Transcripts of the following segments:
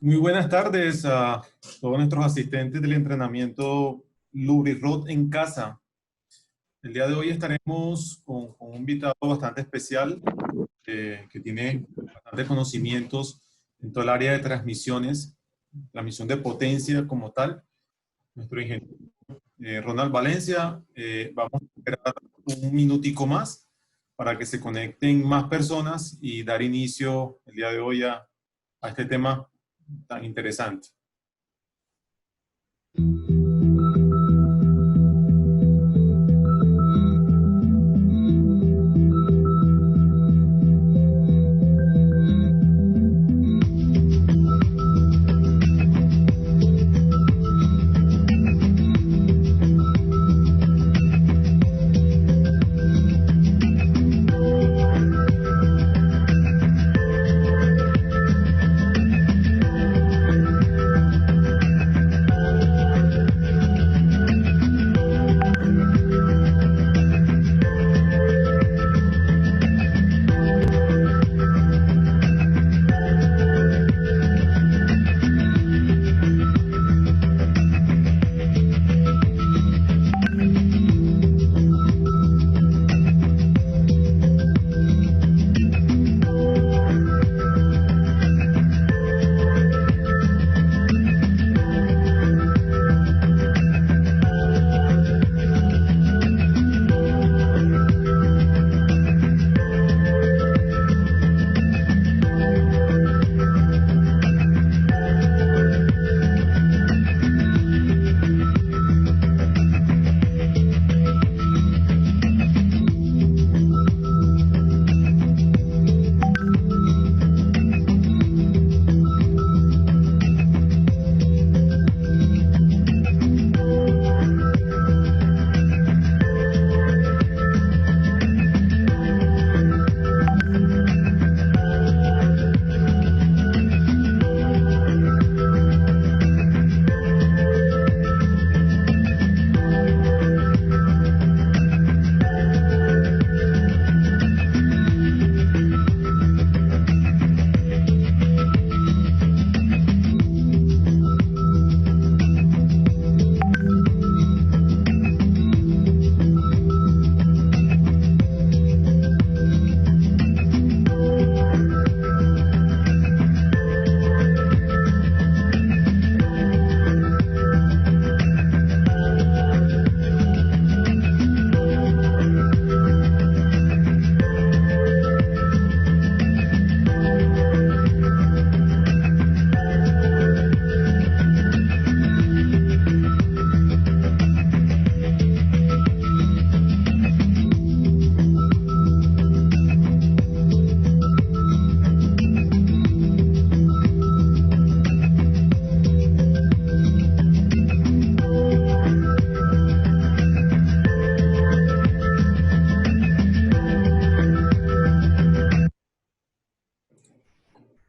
Muy buenas tardes a todos nuestros asistentes del entrenamiento LubriRod en casa. El día de hoy estaremos con un invitado bastante especial que tiene bastantes conocimientos en todo el área de transmisiones, transmisión de potencia como tal. Nuestro ingeniero Ronald Valencia. Vamos a esperar un minutico más para que se conecten más personas y dar inicio el día de hoy a este tema tan interesante.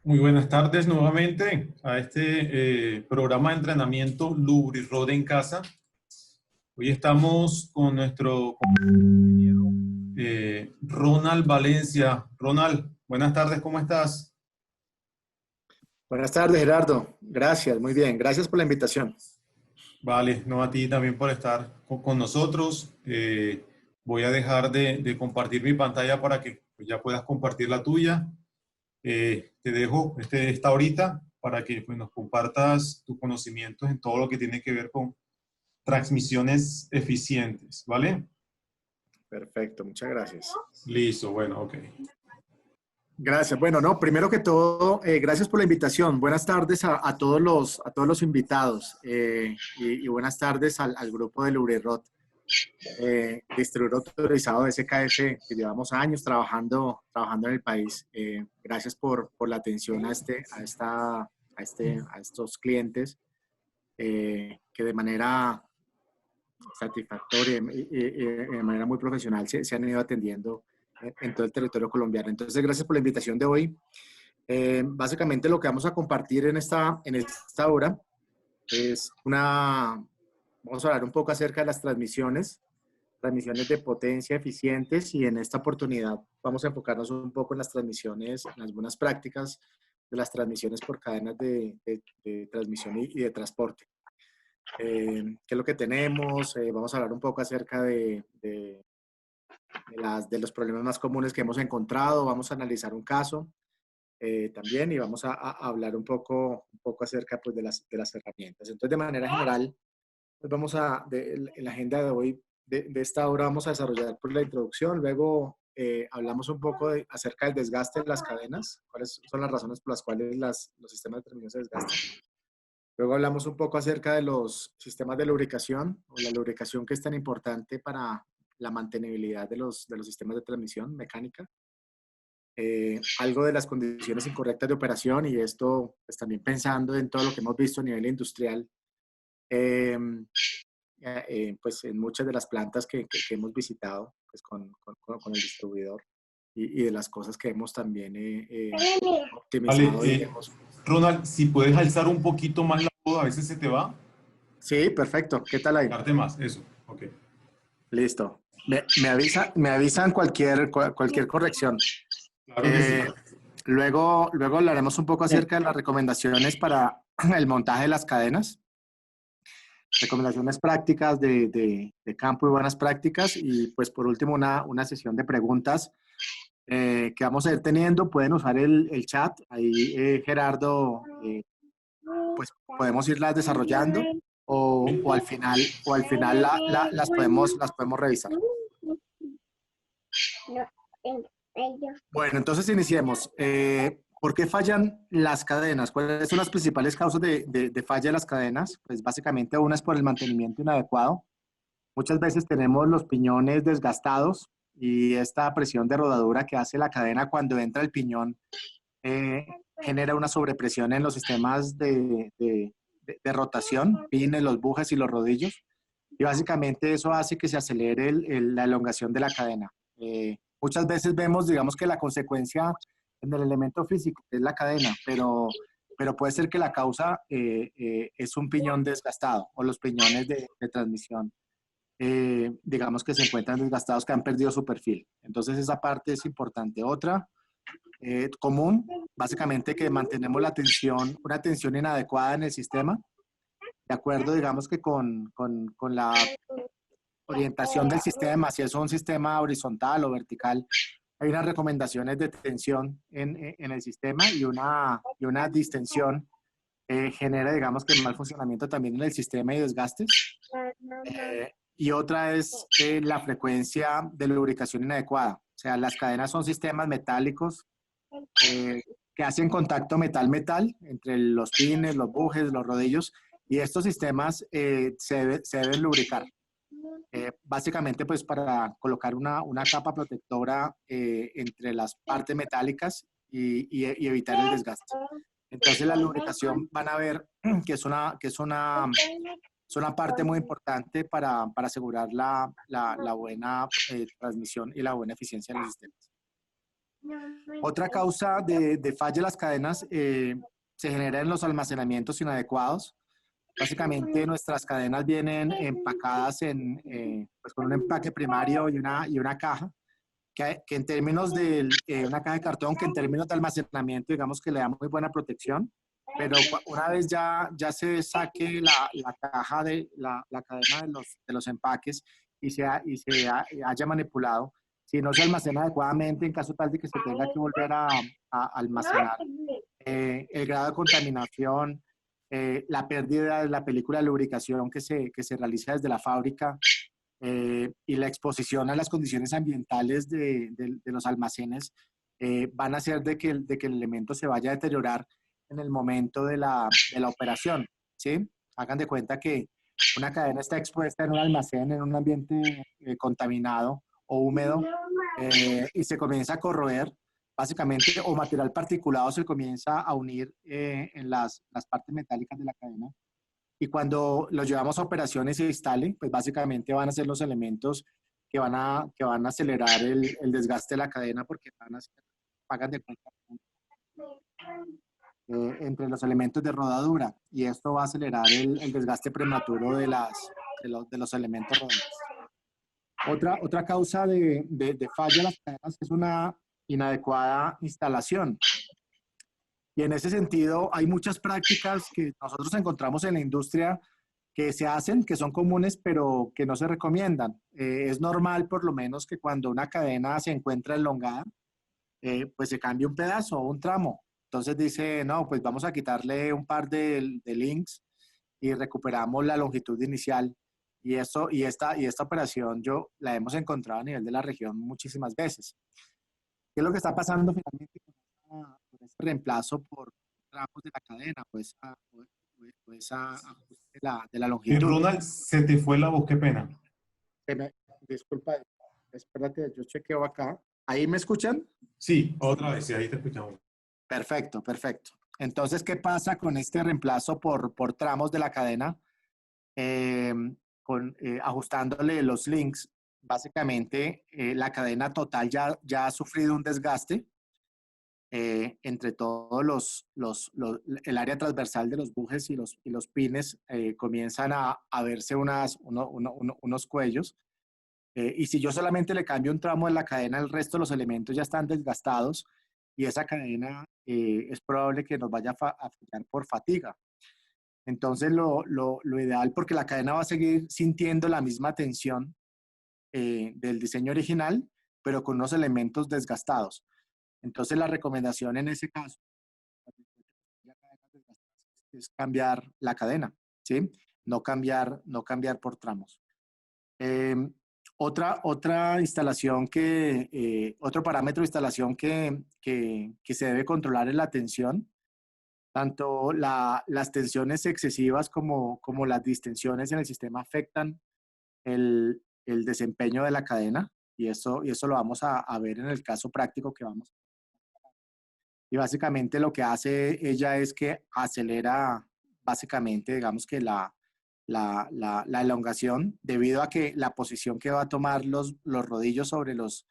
Muy buenas tardes nuevamente a este programa de entrenamiento LubriRod en casa. Hoy estamos con nuestro ingeniero Ronald Valencia. Ronald, buenas tardes, ¿cómo estás? Buenas tardes, Gerardo. Gracias, muy bien. Gracias por la invitación. Vale, no, a ti también por estar con nosotros. Voy a dejar de compartir mi pantalla para que ya puedas compartir la tuya. Te dejo esta horita para que pues, nos compartas tus conocimientos en todo lo que tiene que ver con transmisiones eficientes, ¿vale? Perfecto, muchas gracias. Listo, bueno, ok. Gracias. Bueno, no, primero que todo, gracias por la invitación. Buenas tardes a todos los invitados y buenas tardes al grupo de LubriRod, distribuidor autorizado de SKF, que llevamos años trabajando en el país. Gracias por la atención a estos clientes que de manera satisfactoria y de manera muy profesional se han ido atendiendo en todo el territorio colombiano. Entonces, gracias por la invitación de hoy. Básicamente lo que vamos a compartir en esta hora es vamos a hablar un poco acerca de las transmisiones de potencia eficientes, y en esta oportunidad vamos a enfocarnos un poco en las transmisiones, en las buenas prácticas las transmisiones por cadenas de transmisión y de transporte. ¿Qué es lo que tenemos? Vamos a hablar un poco acerca de los problemas más comunes que hemos encontrado. Vamos a analizar un caso también y vamos a hablar un poco acerca pues, de las herramientas. Entonces, de manera general, pues en la agenda de hoy, de esta hora, vamos a desarrollar pues, la introducción. Luego hablamos un poco acerca del desgaste de las cadenas, cuáles son las razones por las cuales los sistemas de transmisión se desgastan. Luego hablamos un poco acerca de los sistemas de lubricación o la lubricación que es tan importante para la mantenibilidad de los sistemas de transmisión mecánica. Algo de las condiciones incorrectas de operación y esto pues, también pensando en todo lo que hemos visto a nivel industrial, pues en muchas de las plantas que hemos visitado pues, con el distribuidor y de las cosas que hemos también Vale, optimizado y hemos... Ronald, si puedes alzar un poquito más la voz, a veces se te va. Sí, perfecto. ¿Qué tal ahí? Darte más, eso. Ok. Listo. Me avisan cualquier corrección. Claro que sí. Luego hablaremos un poco acerca de las recomendaciones para el montaje de las cadenas. Recomendaciones prácticas de campo y buenas prácticas. Y pues por último una sesión de preguntas que vamos a ir teniendo. Pueden usar el chat. Ahí Gerardo, pues podemos irlas desarrollando o al final, las podemos revisar. Bueno, entonces iniciemos. ¿Por qué fallan las cadenas? ¿Cuáles son las principales causas de falla de las cadenas? Pues básicamente una es por el mantenimiento inadecuado. Muchas veces tenemos los piñones desgastados y esta presión de rodadura que hace la cadena cuando entra el piñón genera una sobrepresión en los sistemas de rotación, pines, los bujes y los rodillos. Y básicamente eso hace que se acelere la elongación de la cadena. Muchas veces vemos, digamos que la consecuencia en el elemento físico, que es la cadena, pero puede ser que la causa es un piñón desgastado o los piñones de transmisión, digamos que se encuentran desgastados, que han perdido su perfil. Entonces esa parte es importante. Otra común, básicamente que mantenemos una tensión inadecuada en el sistema, de acuerdo, digamos que con la orientación del sistema, si es un sistema horizontal o vertical, hay unas recomendaciones de tensión en el sistema y una distensión genera, digamos que mal funcionamiento también en el sistema y desgastes. Y otra es la frecuencia de lubricación inadecuada. O sea, las cadenas son sistemas metálicos que hacen contacto metal-metal entre los pines, los bujes, los rodillos, y estos sistemas se deben lubricar. Básicamente, pues para colocar una capa protectora entre las partes metálicas y evitar el desgaste. Entonces, la lubricación van a ver que es una parte muy importante para asegurar la buena transmisión y la buena eficiencia de los sistemas. Otra causa de falla de las cadenas se genera en los almacenamientos inadecuados. Básicamente nuestras cadenas vienen empacadas pues con un empaque primario y una caja, que en términos de una caja de cartón, que en términos de almacenamiento, digamos que le da muy buena protección, pero una vez ya se saque la caja la cadena de los empaques y se haya manipulado, si no se almacena adecuadamente, en caso tal de que se tenga que volver a almacenar, el grado de contaminación, la pérdida de la película de lubricación que se realiza desde la fábrica y la exposición a las condiciones ambientales de los almacenes van a hacer de que el elemento se vaya a deteriorar en el momento de la operación, ¿sí? Hagan de cuenta que una cadena está expuesta en un almacén, en un ambiente contaminado o húmedo y se comienza a corroer, básicamente, o material particulado se comienza a unir en las partes metálicas de la cadena. Y cuando lo llevamos a operaciones y se instale, pues básicamente van a ser los elementos que van a acelerar el desgaste de la cadena porque pagan de cuenta entre los elementos de rodadura y esto va a acelerar el desgaste prematuro de los elementos rodantes. Otra causa de falla de las cadenas es una inadecuada instalación. Y en ese sentido, hay muchas prácticas que nosotros encontramos en la industria que se hacen, que son comunes, pero que no se recomiendan. Es normal, por lo menos, que cuando una cadena se encuentra elongada, pues se cambie un pedazo o un tramo. Entonces dice, no, pues vamos a quitarle un par de links y recuperamos la longitud inicial. Y esta operación yo la hemos encontrado a nivel de la región muchísimas veces. ¿Qué es lo que está pasando finalmente con este reemplazo por tramos de la cadena? O esa ajuste de la longitud. Ronald, se te fue la voz, qué pena. Disculpa, espérate, yo chequeo acá. ¿Ahí me escuchan? Sí, otra vez, sí, ahí te escuchamos. Perfecto, perfecto. Entonces, ¿qué pasa con este reemplazo por tramos de la cadena? Eh, ajustándole los links, básicamente la cadena total ya ha sufrido un desgaste entre todos el área transversal de los bujes y los pines comienzan a verse unos cuellos. Y si yo solamente le cambio un tramo de la cadena, el resto de los elementos ya están desgastados y esa cadena es probable que nos vaya a fallar por fatiga. Entonces, lo ideal, porque la cadena va a seguir sintiendo la misma tensión del diseño original, pero con unos elementos desgastados. Entonces, la recomendación en ese caso es cambiar la cadena, ¿sí? No cambiar por tramos. Otra instalación otro parámetro de instalación que se debe controlar es la tensión. Tanto las tensiones excesivas como las distensiones en el sistema afectan el desempeño de la cadena y eso lo vamos a ver en el caso práctico que vamos. Y básicamente lo que hace ella es que acelera básicamente, digamos que la elongación debido a que la posición que va a tomar los rodillos sobre los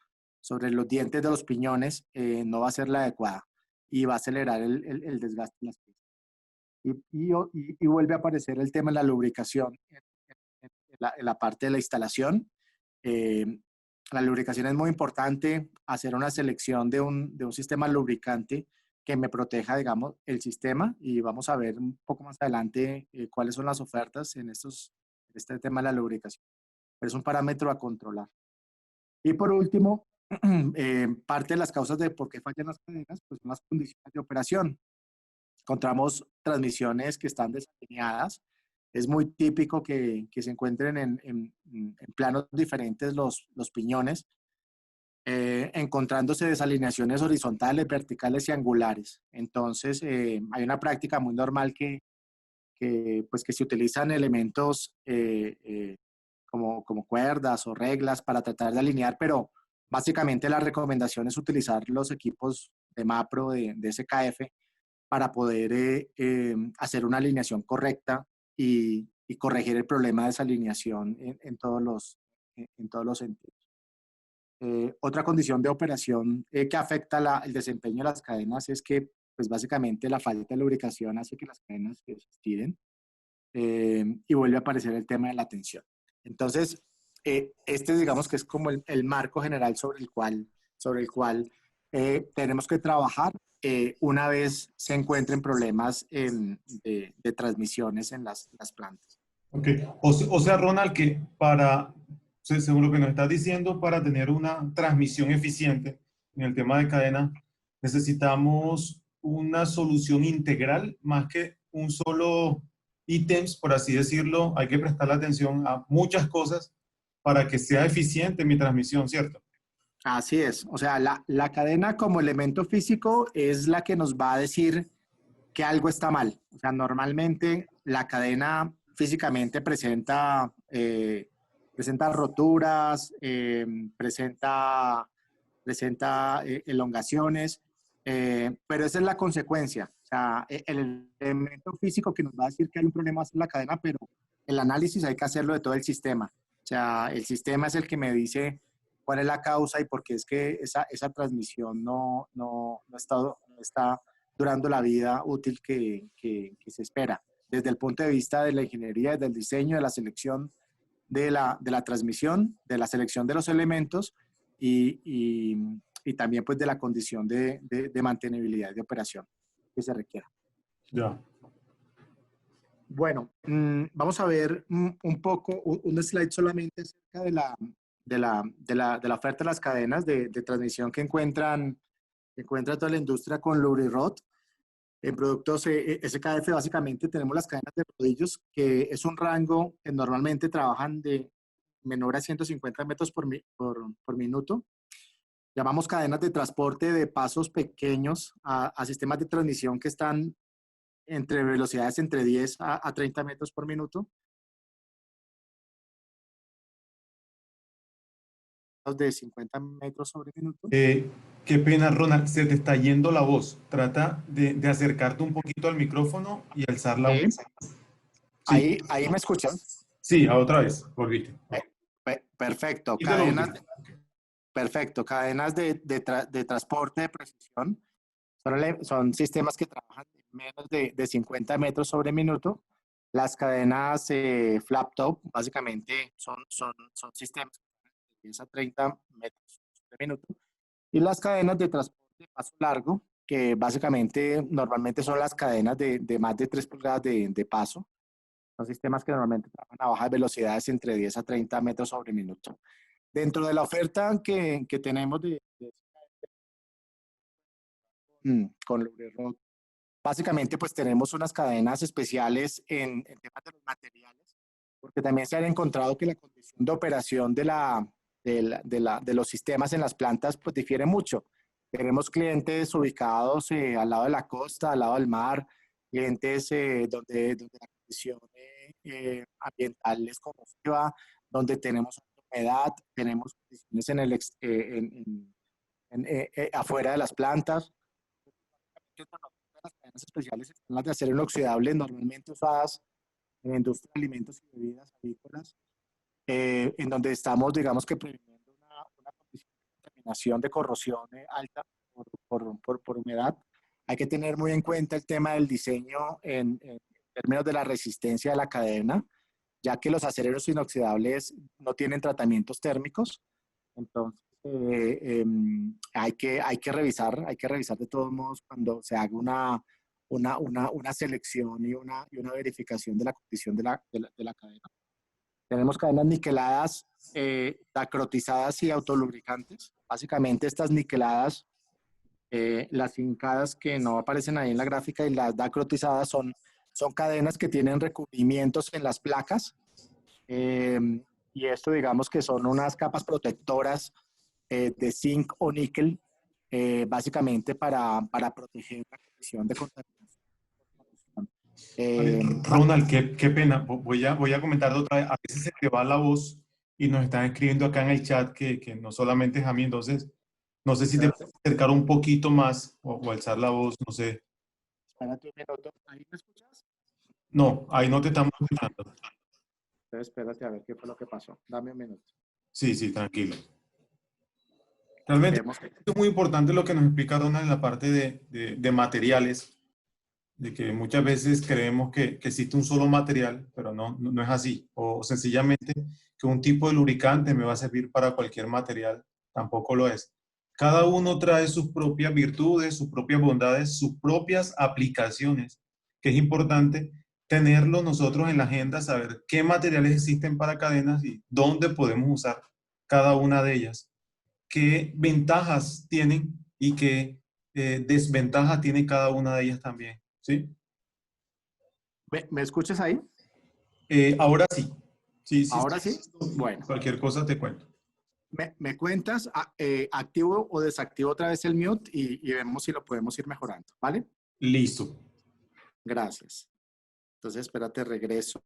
dientes de los piñones no va a ser la adecuada y va a acelerar el desgaste de las piezas. Y vuelve a aparecer el tema de la lubricación en la parte de la instalación. La lubricación es muy importante, hacer una selección de un sistema lubricante que me proteja, digamos, el sistema y vamos a ver un poco más adelante cuáles son las ofertas en este tema de la lubricación. Pero es un parámetro a controlar. Y por último, parte de las causas de por qué fallan las cadenas, pues son las condiciones de operación. Encontramos transmisiones que están desalineadas. Es muy típico que se encuentren en planos diferentes los piñones, encontrándose desalineaciones horizontales, verticales y angulares. Entonces, hay una práctica muy normal pues que se utilizan elementos como cuerdas o reglas para tratar de alinear, pero básicamente la recomendación es utilizar los equipos de MAPRO, de SKF, para poder hacer una alineación correcta y corregir el problema de desalineación en todos los sentidos. Otra condición de operación que afecta el desempeño de las cadenas es que, pues básicamente, la falta de lubricación hace que las cadenas se estiren y vuelve a aparecer el tema de la tensión. Entonces, digamos que es como el marco general sobre el cual tenemos que trabajar una vez se encuentren problemas de transmisiones en las plantas. Ok, o sea, Ronald, que según lo que nos estás diciendo, para tener una transmisión eficiente en el tema de cadena, necesitamos una solución integral más que un solo ítems, por así decirlo. Hay que prestarle atención a muchas cosas para que sea eficiente mi transmisión, ¿cierto? Así es. O sea, la cadena como elemento físico es la que nos va a decir que algo está mal. O sea, normalmente la cadena físicamente presenta roturas, presenta elongaciones, pero esa es la consecuencia. O sea, el elemento físico que nos va a decir que hay un problema es la cadena, pero el análisis hay que hacerlo de todo el sistema. O sea, el sistema es el que me dice cuál es la causa y por qué es que esa transmisión no está durando la vida útil que se espera. Desde el punto de vista de la ingeniería, del diseño, de la selección de la transmisión, de la selección de los elementos y también pues de la condición de mantenibilidad de operación. que se requiera. Ya. Bueno, vamos a ver un poco, un slide solamente acerca de la oferta de las cadenas de transmisión que encuentra toda la industria con Lubrirod. En productos SKF básicamente tenemos las cadenas de rodillos, que es un rango que normalmente trabajan de menor a 150 metros por minuto. Llamamos cadenas de transporte de pasos pequeños a sistemas de transmisión que están entre velocidades entre 10 a 30 metros por minuto. De 50 metros sobre minuto. Qué pena, Ronald, se te está yendo la voz. Trata de acercarte un poquito al micrófono y alzar la voz. Sí, Ahí me escuchan. sí, a otra vez, volviste. Perfecto. Y de lo último. Perfecto. Cadenas de transporte de precisión. Son sistemas que trabajan menos de 50 metros sobre minuto. Las cadenas flap top básicamente son sistemas de 10 a 30 metros sobre minuto. Y las cadenas de transporte de paso largo, que básicamente normalmente son las cadenas de más de 3 pulgadas de paso. Son sistemas que normalmente trabajan a bajas velocidades entre 10 a 30 metros sobre minuto. Dentro de la oferta que tenemos con Lubrirod, básicamente pues tenemos unas cadenas especiales en temas de los materiales, porque también se han encontrado que la condición de operación de los sistemas en las plantas pues difiere mucho. Tenemos clientes ubicados al lado de la costa, al lado del mar, clientes donde la condición ambiental es corrosiva, donde tenemos humedad, tenemos condiciones afuera de las plantas. Las cadenas especiales están las de acero inoxidable, normalmente usadas en la industria de alimentos y bebidas agrícolas, en donde estamos, digamos que previniendo una condición de contaminación de corrosión alta por humedad. Hay que tener muy en cuenta el tema del diseño en términos de la resistencia de la cadena, ya que los aceros inoxidables no tienen tratamientos térmicos. Entonces, hay que revisar de todos modos cuando se haga una selección y una verificación de la condición de la cadena. Tenemos cadenas niqueladas, dacrotizadas y autolubricantes. Básicamente estas niqueladas, las hincadas que no aparecen ahí en la gráfica y las dacrotizadas son cadenas que tienen recubrimientos en las placas. Y esto digamos que son unas capas protectoras de zinc o níquel, básicamente para proteger la condición de contaminación. Ronald, qué pena. Voy a comentar otra vez. A veces se te va la voz y nos están escribiendo acá en el chat que no solamente es a mí. Entonces, no sé si te puedes acercar un poquito más o alzar la voz, no sé. Espérate un minuto. ¿Ahí me escuchas? No, ahí no te estamos escuchando. Entonces, espérate a ver qué fue lo que pasó. Dame un minuto. Sí, sí, tranquilo. Realmente es muy importante lo que nos explica Ronald en la parte de materiales, de que muchas veces creemos que existe un solo material, pero no es así. O sencillamente que un tipo de lubricante me va a servir para cualquier material, tampoco lo es. Cada uno trae sus propias virtudes, sus propias bondades, sus propias aplicaciones, que es importante tenerlo nosotros en la agenda, saber qué materiales existen para cadenas y dónde podemos usar cada una de ellas, qué ventajas tienen y qué desventajas tiene cada una de ellas también. ¿Sí? ¿Me escuchas ahí? Ahora sí. Sí, sí. ¿Ahora sí? Bueno. Cualquier cosa te cuento. Me cuentas, activo o desactivo otra vez el mute y vemos si lo podemos ir mejorando, ¿vale? Listo. Gracias. Entonces, espérate, regreso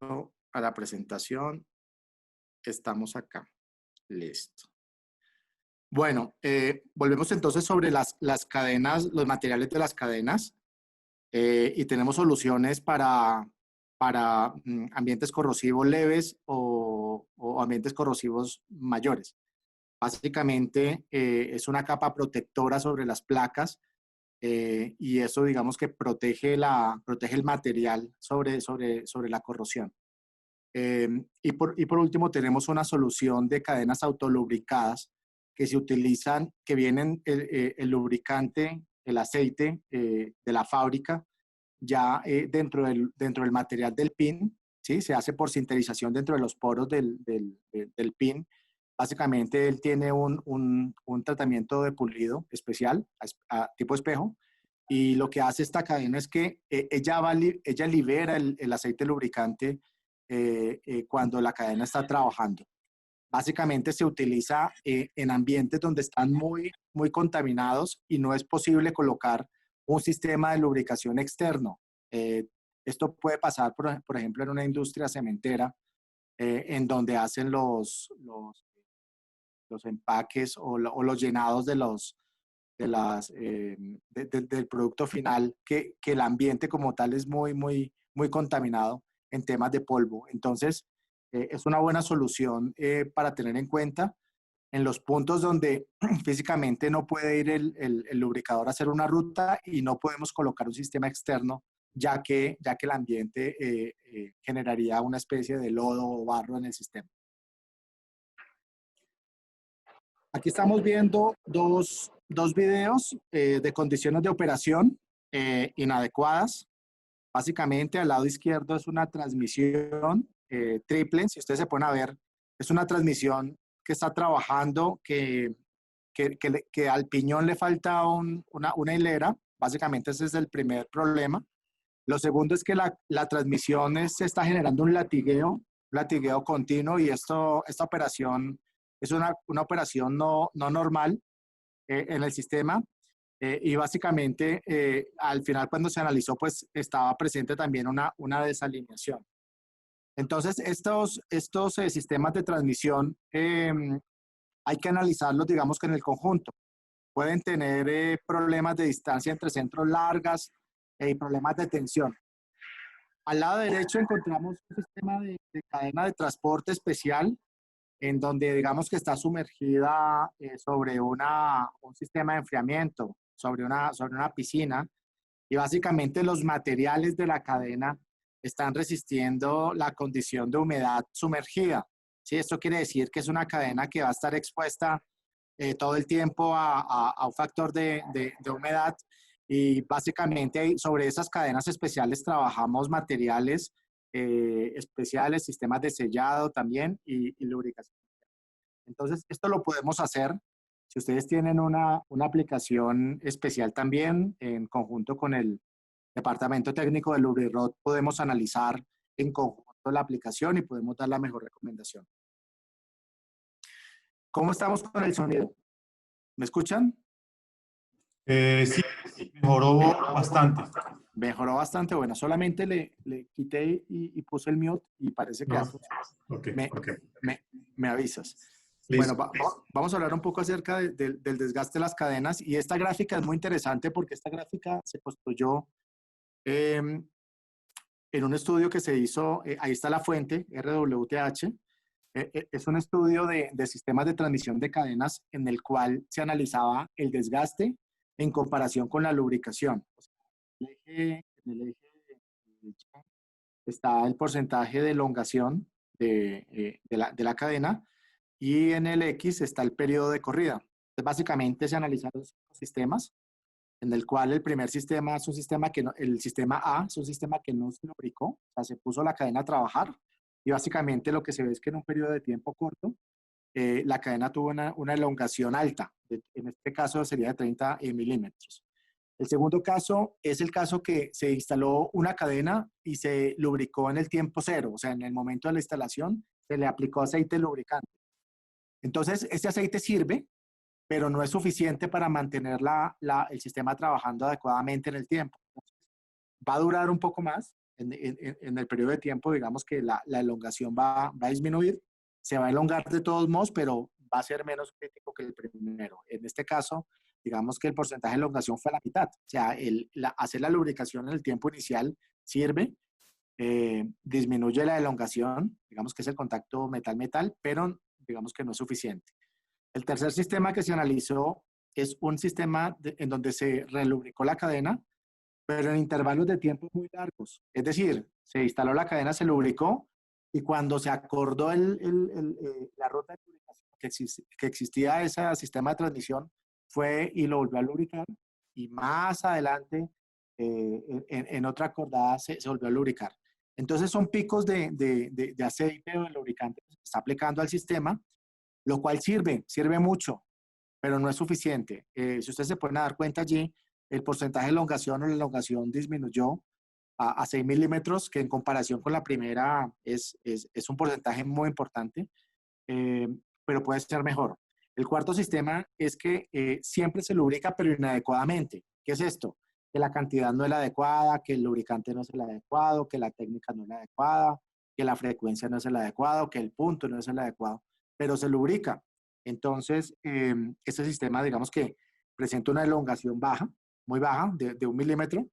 a la presentación. Estamos acá. Listo. Bueno, volvemos entonces sobre las cadenas, los materiales de las cadenas, y tenemos soluciones para ambientes corrosivos leves o ambientes corrosivos mayores. Básicamente es una capa protectora sobre las placas, y eso digamos que protege el material sobre la corrosión. Y por último tenemos una solución de cadenas autolubricadas que se utilizan, que vienen el lubricante el aceite de la fábrica ya dentro del material del pin, ¿sí? Se hace por sinterización dentro de los poros del pin. Básicamente él tiene un tratamiento de pulido especial, tipo espejo, y lo que hace esta cadena es que ella libera el aceite lubricante cuando la cadena está trabajando. Básicamente se utiliza en ambientes donde están muy contaminados y no es posible colocar un sistema de lubricación externo. Esto puede pasar, por ejemplo, en una industria cementera, en donde hacen los empaques o los llenados del producto final, que el ambiente como tal es muy contaminado en temas de polvo. Entonces, es una buena solución para tener en cuenta en los puntos donde físicamente no puede ir el lubricador a hacer una ruta y no podemos colocar un sistema externo, ya que el ambiente generaría una especie de lodo o barro en el sistema. Aquí estamos viendo dos videos de condiciones de operación inadecuadas. Básicamente, al lado izquierdo es una transmisión triple. Si ustedes se ponen a ver, es una transmisión que está trabajando, que al piñón le falta una hilera. Básicamente, ese es el primer problema. Lo segundo es que la transmisión se está generando un latigueo continuo, y esta operación es una operación no normal en el sistema. Y básicamente, al final, cuando se analizó, pues estaba presente también una desalineación. Entonces, estos sistemas de transmisión hay que analizarlos, digamos que en el conjunto. Pueden tener problemas de distancia entre centros largas y problemas de tensión. Al lado derecho encontramos un sistema de cadena de transporte especial, en donde digamos que está sumergida sobre un sistema de enfriamiento, sobre una piscina, y básicamente los materiales de la cadena están resistiendo la condición de humedad sumergida. ¿Sí? Esto quiere decir que es una cadena que va a estar expuesta todo el tiempo a un factor de humedad, y básicamente sobre esas cadenas especiales trabajamos materiales especiales, sistemas de sellado también y lubricación. Entonces, esto lo podemos hacer si ustedes tienen una aplicación especial también, en conjunto con el departamento técnico de Lubrirod, podemos analizar en conjunto la aplicación y podemos dar la mejor recomendación. ¿Cómo estamos con el sonido? ¿Me escuchan? Sí, mejoró bastante. Mejoró bastante. Bueno, solamente le quité y puse el mute y parece que No. Ok, me, ok. me avisas. Listo. Bueno, vamos a hablar un poco acerca del desgaste de las cadenas, y esta gráfica es muy interesante porque esta gráfica se construyó en un estudio que se hizo, ahí está la fuente, RWTH. Es un estudio de sistemas de transmisión de cadenas en el cual se analizaba el desgaste en comparación con la lubricación. En el eje derecho está el porcentaje de elongación de la cadena, y en el X está el periodo de corrida. Entonces, básicamente se analizaron los sistemas, en el cual el primer sistema es un sistema que no, el sistema A es un sistema que no se lubricó, o sea, se puso la cadena a trabajar, y básicamente lo que se ve es que en un periodo de tiempo corto, la cadena tuvo una elongación alta, en este caso sería de 30 milímetros. El segundo caso es el caso que se instaló una cadena y se lubricó en el tiempo cero, o sea, en el momento de la instalación se le aplicó aceite lubricante. Entonces, este aceite sirve, pero no es suficiente para mantener el sistema trabajando adecuadamente en el tiempo. Va a durar un poco más en el periodo de tiempo, digamos que la elongación va a disminuir, se va a elongar de todos modos, pero va a ser menos crítico que el primero. En este caso, digamos que el porcentaje de elongación fue la mitad. O sea, hacer la lubricación en el tiempo inicial sirve, disminuye la elongación, digamos que es el contacto metal-metal, pero digamos que no es suficiente. El tercer sistema que se analizó es un sistema en donde se relubricó la cadena, pero en intervalos de tiempo muy largos. Es decir, se instaló la cadena, se lubricó, y cuando se acordó la ruta de lubricación que existía ese sistema de transmisión, fue y lo volvió a lubricar, y más adelante en otra cordada se volvió a lubricar. Entonces son picos de aceite o de lubricante que se está aplicando al sistema, lo cual sirve mucho, pero no es suficiente. Si ustedes se pueden dar cuenta allí, el porcentaje de elongación o la elongación disminuyó a 6 milímetros, que en comparación con la primera es un porcentaje muy importante, eh, pero puede ser mejor. El cuarto sistema es que siempre se lubrica, pero inadecuadamente. ¿Qué es esto? Que la cantidad no es la adecuada, que el lubricante no es el adecuado, que la técnica no es la adecuada, que la frecuencia no es el adecuado, que el punto no es el adecuado, pero se lubrica. Entonces, este sistema, digamos que presenta una elongación baja, muy baja, de 1 milímetro,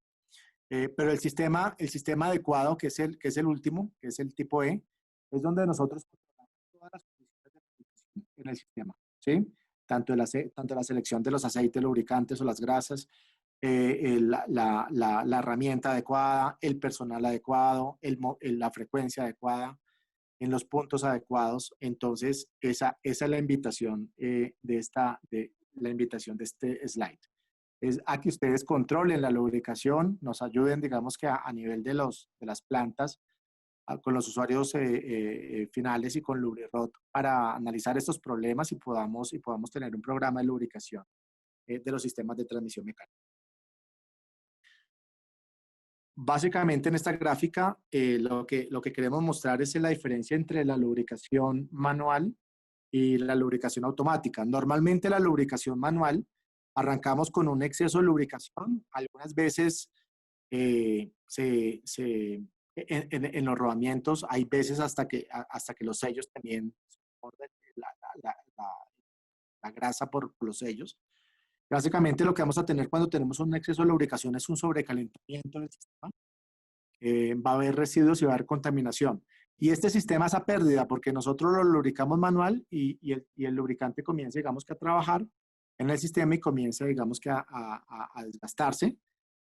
pero el sistema adecuado, que es el último, que es el tipo E, es donde nosotros controlamos todas las condiciones de lubricación en el sistema, ¿sí? Tanto la selección de los aceites lubricantes o las grasas, la herramienta adecuada, el personal adecuado, la frecuencia adecuada, en los puntos adecuados. Entonces, esa es la invitación la invitación de este slide. Es a que ustedes controlen la lubricación, nos ayuden, digamos que a nivel de las plantas, con los usuarios finales y con LubriRod para analizar estos problemas y podamos tener un programa de lubricación de los sistemas de transmisión mecánica. Básicamente en esta gráfica lo que queremos mostrar es la diferencia entre la lubricación manual y la lubricación automática. Normalmente la lubricación manual arrancamos con un exceso de lubricación. Algunas veces en los rodamientos hay veces hasta que los sellos también morden la grasa por los sellos. Básicamente lo que vamos a tener cuando tenemos un exceso de lubricación es un sobrecalentamiento del sistema. Va a haber residuos y va a haber contaminación. Y este sistema es a pérdida porque nosotros lo lubricamos manual y el lubricante comienza, digamos que a trabajar en el sistema y comienza, digamos que a desgastarse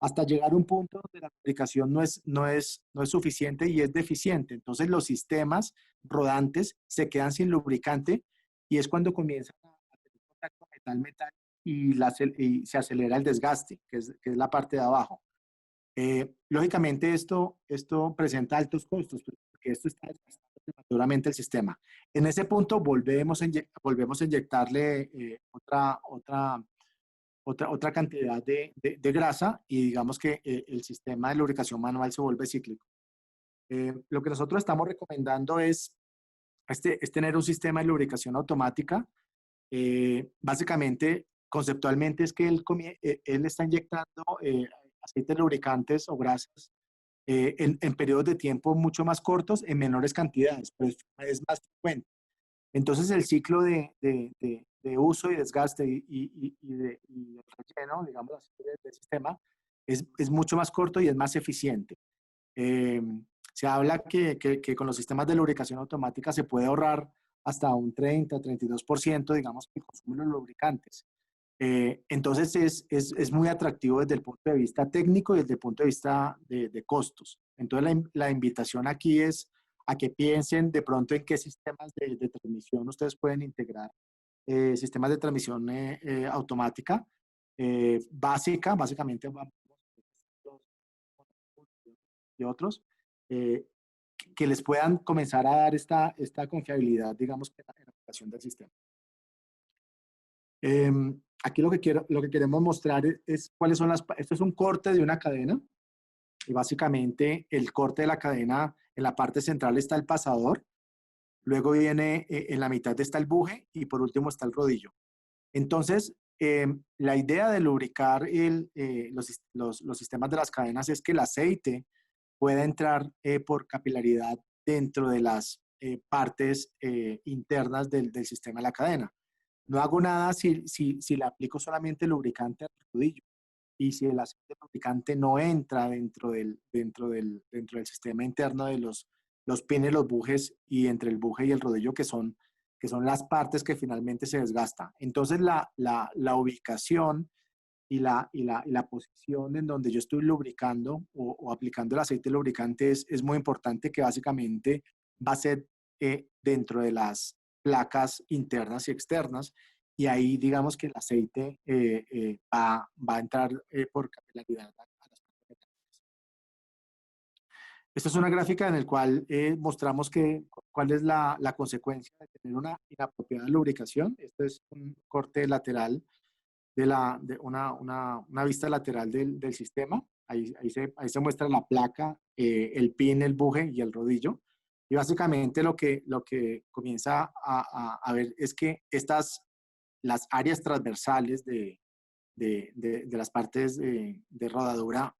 hasta llegar a un punto donde la lubricación no es suficiente y es deficiente. Entonces los sistemas rodantes se quedan sin lubricante y es cuando comienza a tener contacto metal-metal y se acelera el desgaste, que es la parte de abajo. Lógicamente esto presenta altos costos, porque esto está desgastando prematuramente el sistema. En ese punto volvemos a inyectarle otra cantidad de grasa y digamos que el sistema de lubricación manual se vuelve cíclico. Lo que nosotros estamos recomendando es tener un sistema de lubricación automática. Básicamente, conceptualmente es que él está inyectando aceites lubricantes o grasas en periodos de tiempo mucho más cortos, en menores cantidades, pero es más frecuente. Entonces, el ciclo de uso y desgaste y el relleno, digamos así, del sistema es mucho más corto y es más eficiente. Eh, Se habla que con los sistemas de lubricación automática se puede ahorrar hasta un 30-32%, digamos, el consumo de los lubricantes. Entonces es muy atractivo desde el punto de vista técnico y desde el punto de vista de costos. Entonces la invitación aquí es a que piensen de pronto en qué sistemas de transmisión ustedes pueden integrar, sistemas de transmisión automática básicamente vamos y otros, que les puedan comenzar a dar esta confiabilidad, digamos, en la operación del sistema. Aquí lo que queremos mostrar es cuáles son esto es un corte de una cadena y básicamente el corte de la cadena, en la parte central está el pasador, luego viene en la mitad está el buje y por último está el rodillo. Entonces, la idea de lubricar los sistemas de las cadenas es que el aceite pueda entrar por capilaridad dentro de las partes internas del sistema de la cadena. No hago nada si le aplico solamente lubricante al rodillo y si el aceite lubricante no entra dentro del sistema interno de los pines, los bujes y entre el buje y el rodillo que son las partes que finalmente se desgastan. Entonces la ubicación y la posición en donde yo estoy lubricando o aplicando el aceite lubricante es muy importante, que básicamente va a ser dentro de las placas internas y externas y ahí digamos que el aceite va a entrar por capilaridad a las partes metálicas. Esta es una gráfica en la cual mostramos cuál es la consecuencia de tener una inapropiada lubricación. Este es un corte lateral de una vista lateral del sistema. Ahí se muestra la placa, el pin, el buje y el rodillo. Y básicamente lo que comienza a ver es que las áreas transversales de las partes de rodadura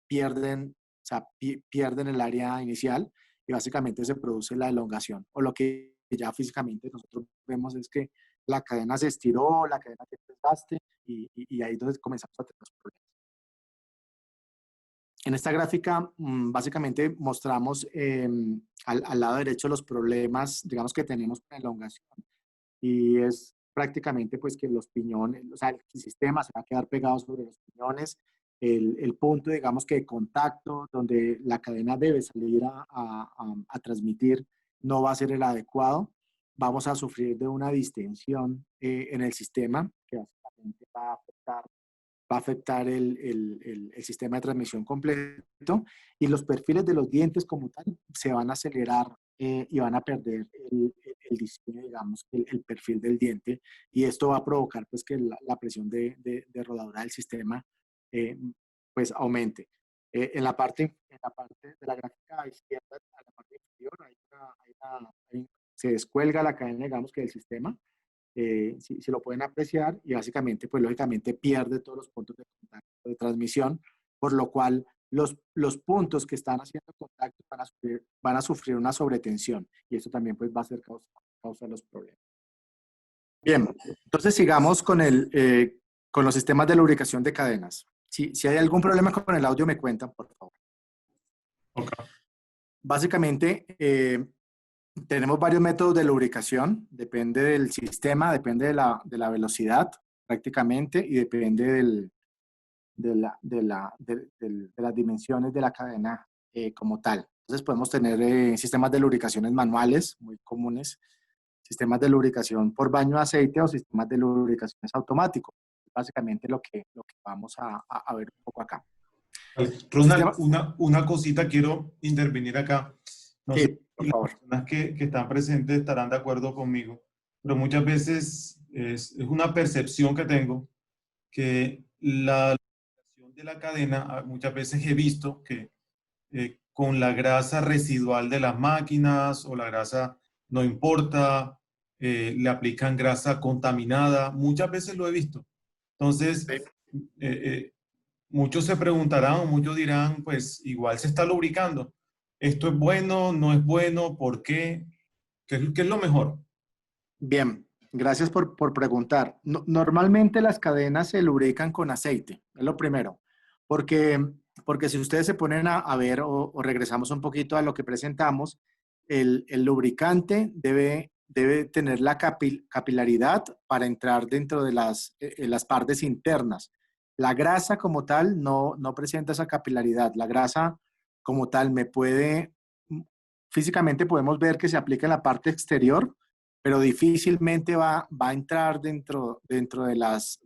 pierden, o sea, pierden el área inicial y básicamente se produce la elongación. O lo que ya físicamente nosotros vemos es que la cadena se estiró, la cadena tiene desgaste y ahí es donde comenzamos a tener los problemas. En esta gráfica, básicamente mostramos al lado derecho los problemas, digamos, que tenemos con elongación. Y es prácticamente pues que los piñones, o sea, el sistema se va a quedar pegado sobre los piñones. El punto, digamos, que de contacto donde la cadena debe salir a transmitir no va a ser el adecuado. Vamos a sufrir de una distensión en el sistema que básicamente va a afectar el sistema de transmisión completo y los perfiles de los dientes como tal se van a acelerar y van a perder el diseño, digamos, el perfil del diente y esto va a provocar pues que la presión de rodadura del sistema pues aumente. En la parte de la gráfica izquierda, a la parte inferior, se descuelga la cadena, digamos, que del sistema si lo pueden apreciar y básicamente, pues lógicamente pierde todos los puntos de contacto de transmisión, por lo cual los puntos que están haciendo contacto van a sufrir una sobretensión y esto también pues va a ser causa de los problemas. Bien, entonces sigamos con los sistemas de lubricación de cadenas. Si hay algún problema con el audio me cuentan, por favor. Okay. Básicamente, tenemos varios métodos de lubricación, depende del sistema, depende de la velocidad prácticamente y depende de las dimensiones de la cadena como tal. Entonces podemos tener sistemas de lubricaciones manuales muy comunes, sistemas de lubricación por baño de aceite o sistemas de lubricaciones automáticos. Básicamente lo que vamos a ver un poco acá. Ronald, una cosita, quiero intervenir acá. No sé Sí, si por las favor. personas que están presentes estarán de acuerdo conmigo, pero muchas veces es una percepción que tengo que la lubricación de la cadena, muchas veces he visto que con la grasa residual de las máquinas o la grasa no importa, le aplican grasa contaminada, muchas veces lo he visto. Entonces, Sí. muchos se preguntarán o muchos dirán, pues igual se está lubricando. ¿Esto es bueno? ¿No es bueno? ¿Por qué? ¿Qué es lo mejor? Bien, gracias por preguntar. Normalmente las cadenas se lubrican con aceite, es lo primero, porque si ustedes se ponen a ver o regresamos un poquito a lo que presentamos, el lubricante debe tener la capilaridad para entrar dentro de las partes internas. La grasa como tal no presenta esa capilaridad. La grasa como tal físicamente podemos ver que se aplica en la parte exterior, pero difícilmente va a entrar dentro de las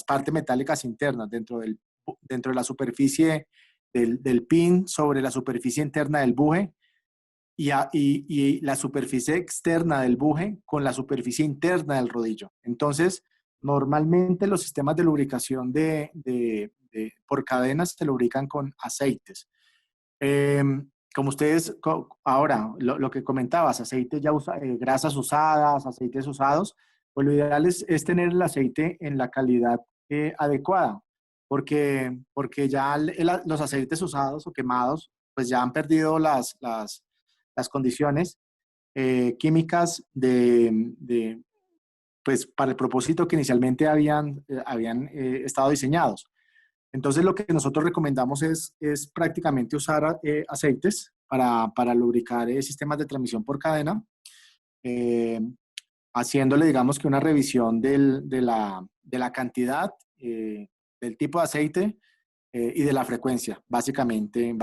partes metálicas internas, dentro de la superficie del pin sobre la superficie interna del buje y la superficie externa del buje con la superficie interna del rodillo. Entonces, normalmente los sistemas de lubricación por cadenas se lubrican con aceites. Como ustedes, ahora, lo que comentabas, aceite ya grasas usadas, aceites usados, pues lo ideal es tener el aceite en la calidad adecuada, porque ya los aceites usados o quemados, pues ya han perdido las condiciones químicas pues para el propósito que inicialmente habían estado diseñados. Entonces, lo que nosotros recomendamos es prácticamente usar aceites para lubricar sistemas de transmisión por cadena, eh, haciéndole, digamos, que una revisión de la cantidad, del tipo de aceite y de la frecuencia. Básicamente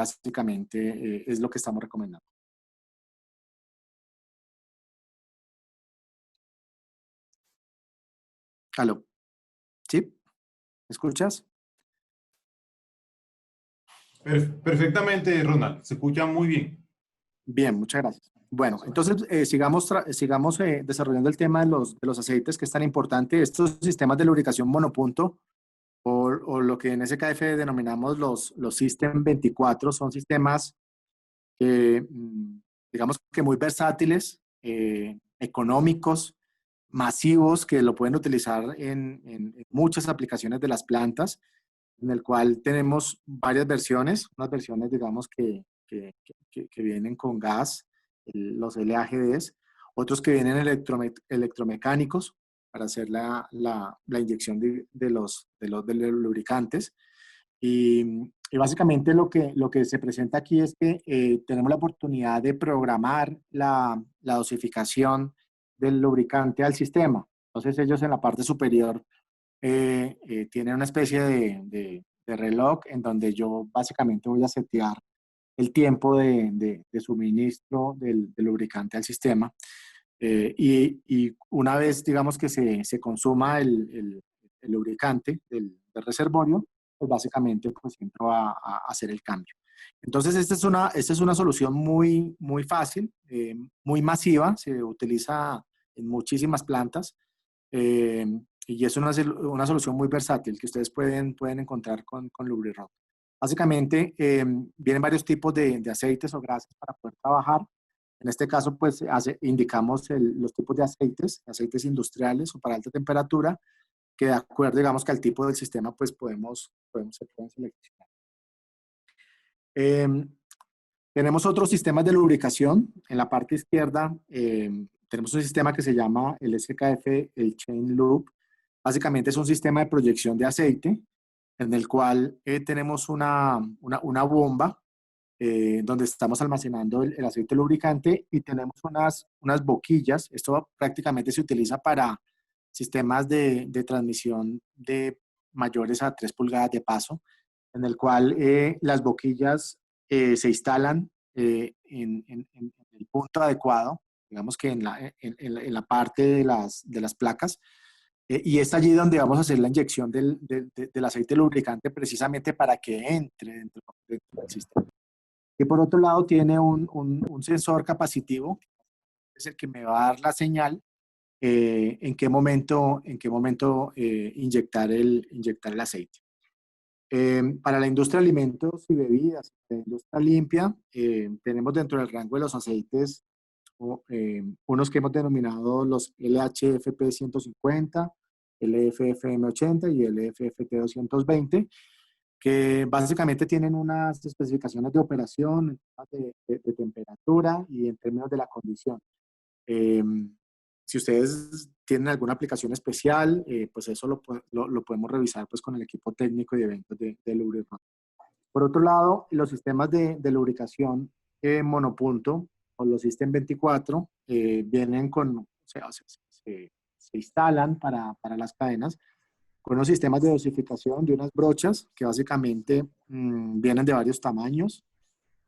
es lo que estamos recomendando. Aló, ¿sí? ¿Me escuchas? Perfectamente, Ronald. Se escucha muy bien. Bien, muchas gracias. Bueno, entonces sigamos desarrollando el tema de los aceites, que es tan importante. Estos sistemas de lubricación monopunto, o lo que en SKF denominamos los System 24, son sistemas que, digamos que muy versátiles, económicos, masivos, que lo pueden utilizar en muchas aplicaciones de las plantas, en el cual tenemos varias versiones, unas versiones, digamos, que vienen con gas, los LAGDs, otros que vienen electromecánicos para hacer la inyección de los lubricantes. Y básicamente lo que se presenta aquí es que tenemos la oportunidad de programar la dosificación del lubricante al sistema. Entonces ellos en la parte superior tienen una especie de reloj en donde yo básicamente voy a setear el tiempo de suministro del lubricante al sistema. Y una vez, digamos, que se consuma el lubricante del reservorio, pues básicamente pues entro a hacer el cambio. Entonces, esta es una solución muy fácil, muy masiva, se utiliza en muchísimas plantas, eh, y es una solución muy versátil que ustedes pueden encontrar con LubriRod. Básicamente, vienen varios tipos de aceites o grasas para poder trabajar. En este caso, pues indicamos los tipos de aceites, aceites industriales o para alta temperatura, que de acuerdo, digamos, que al tipo del sistema, pues se pueden seleccionar. Tenemos otros sistemas de lubricación. En la parte izquierda tenemos un sistema que se llama el SKF, el Chain Loop. Básicamente es un sistema de proyección de aceite en el cual tenemos una bomba donde estamos almacenando el aceite lubricante y tenemos unas boquillas. Esto prácticamente se utiliza para sistemas de transmisión de mayores a 3 pulgadas de paso, en el cual las boquillas se instalan en el punto adecuado, digamos que en la parte de las placas, y es allí donde vamos a hacer la inyección del aceite lubricante precisamente para que entre dentro del sistema. Y por otro lado tiene un sensor capacitivo, es el que me va a dar la señal en qué momento inyectar el aceite. Para la industria de alimentos y bebidas, la industria limpia, tenemos dentro del rango de los aceites unos que hemos denominado los LHFP 150, LFFM 80 y LFFT 220, que básicamente tienen unas especificaciones de operación, de temperatura y en términos de la condición. Eh, si ustedes tienen alguna aplicación especial, pues eso lo podemos revisar pues con el equipo técnico y de eventos de LubriRod. Por otro lado, los sistemas de lubricación monopunto o los System 24 vienen o sea, se instalan para las cadenas con unos sistemas de dosificación de unas brochas que básicamente vienen de varios tamaños,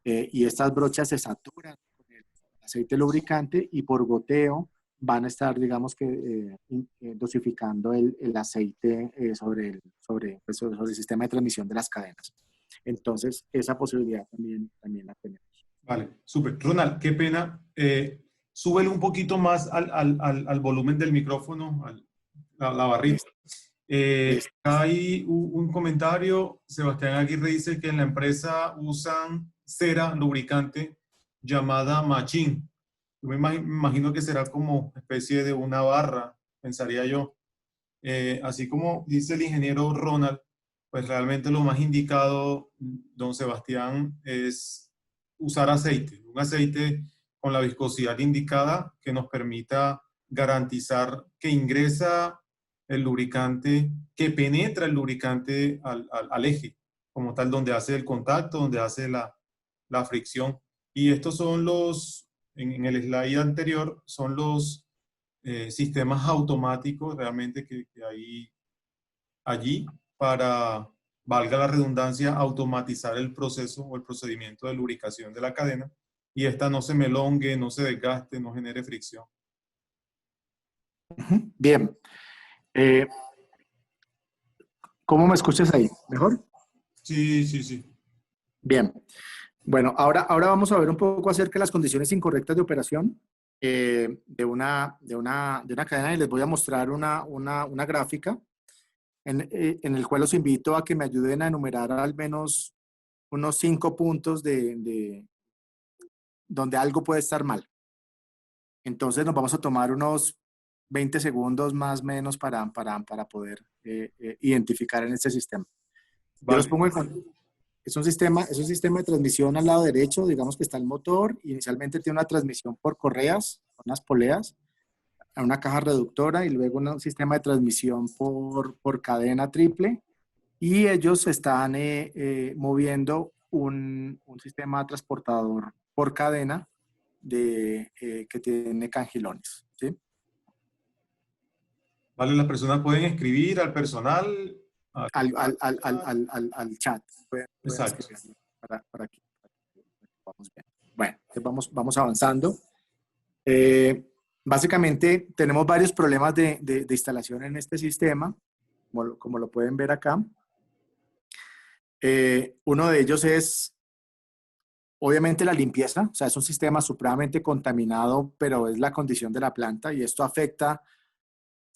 y estas brochas se saturan con el aceite lubricante y por goteo van a estar, digamos que, dosificando el aceite pues, sobre el sistema de transmisión de las cadenas. Entonces, esa posibilidad también la tenemos. Vale, súper. Ronald, qué pena. Súbele un poquito más al volumen del micrófono, la barrita. Listo, listo. Hay un comentario. Sebastián Aguirre dice que en la empresa usan cera lubricante llamada Machine. Yo me imagino que será como especie de una barra, pensaría yo. Así como dice el ingeniero Ronald, pues realmente lo más indicado, don Sebastián, es usar aceite, un aceite con la viscosidad indicada que nos permita garantizar que ingresa el lubricante, que penetra el lubricante al eje, como tal, donde hace el contacto, donde hace la fricción. Y estos son en el slide anterior, son los sistemas automáticos realmente que hay allí para, valga la redundancia, automatizar el proceso o el procedimiento de lubricación de la cadena y esta no se melongue, no se desgaste, no genere fricción. Bien. Eh, ¿Cómo me escuchas ahí? ¿Mejor? Sí, sí, sí. Bien. Bueno, ahora vamos a ver un poco acerca de las condiciones incorrectas de operación de una cadena y les voy a mostrar una gráfica en el cual los invito a que me ayuden a enumerar al menos unos 5 puntos de donde algo puede estar mal. Entonces nos vamos a tomar unos 20 segundos más o menos para poder identificar en este sistema. Yo los Vale, pongo es un sistema de transmisión al lado derecho, digamos que está el motor, inicialmente tiene una transmisión por correas, unas poleas, a una caja reductora y luego un sistema de transmisión por cadena triple y ellos están moviendo un sistema transportador por cadena que tiene cangilones, ¿sí? vale, las personas pueden escribir al personal. Al chat. Pueden Exacto. escribir para que vamos bien. Bueno, entonces vamos avanzando. Básicamente tenemos varios problemas de instalación en este sistema, como lo pueden ver acá. Uno de ellos es, obviamente, la limpieza. O sea, es un sistema supremamente contaminado, pero es la condición de la planta y esto afecta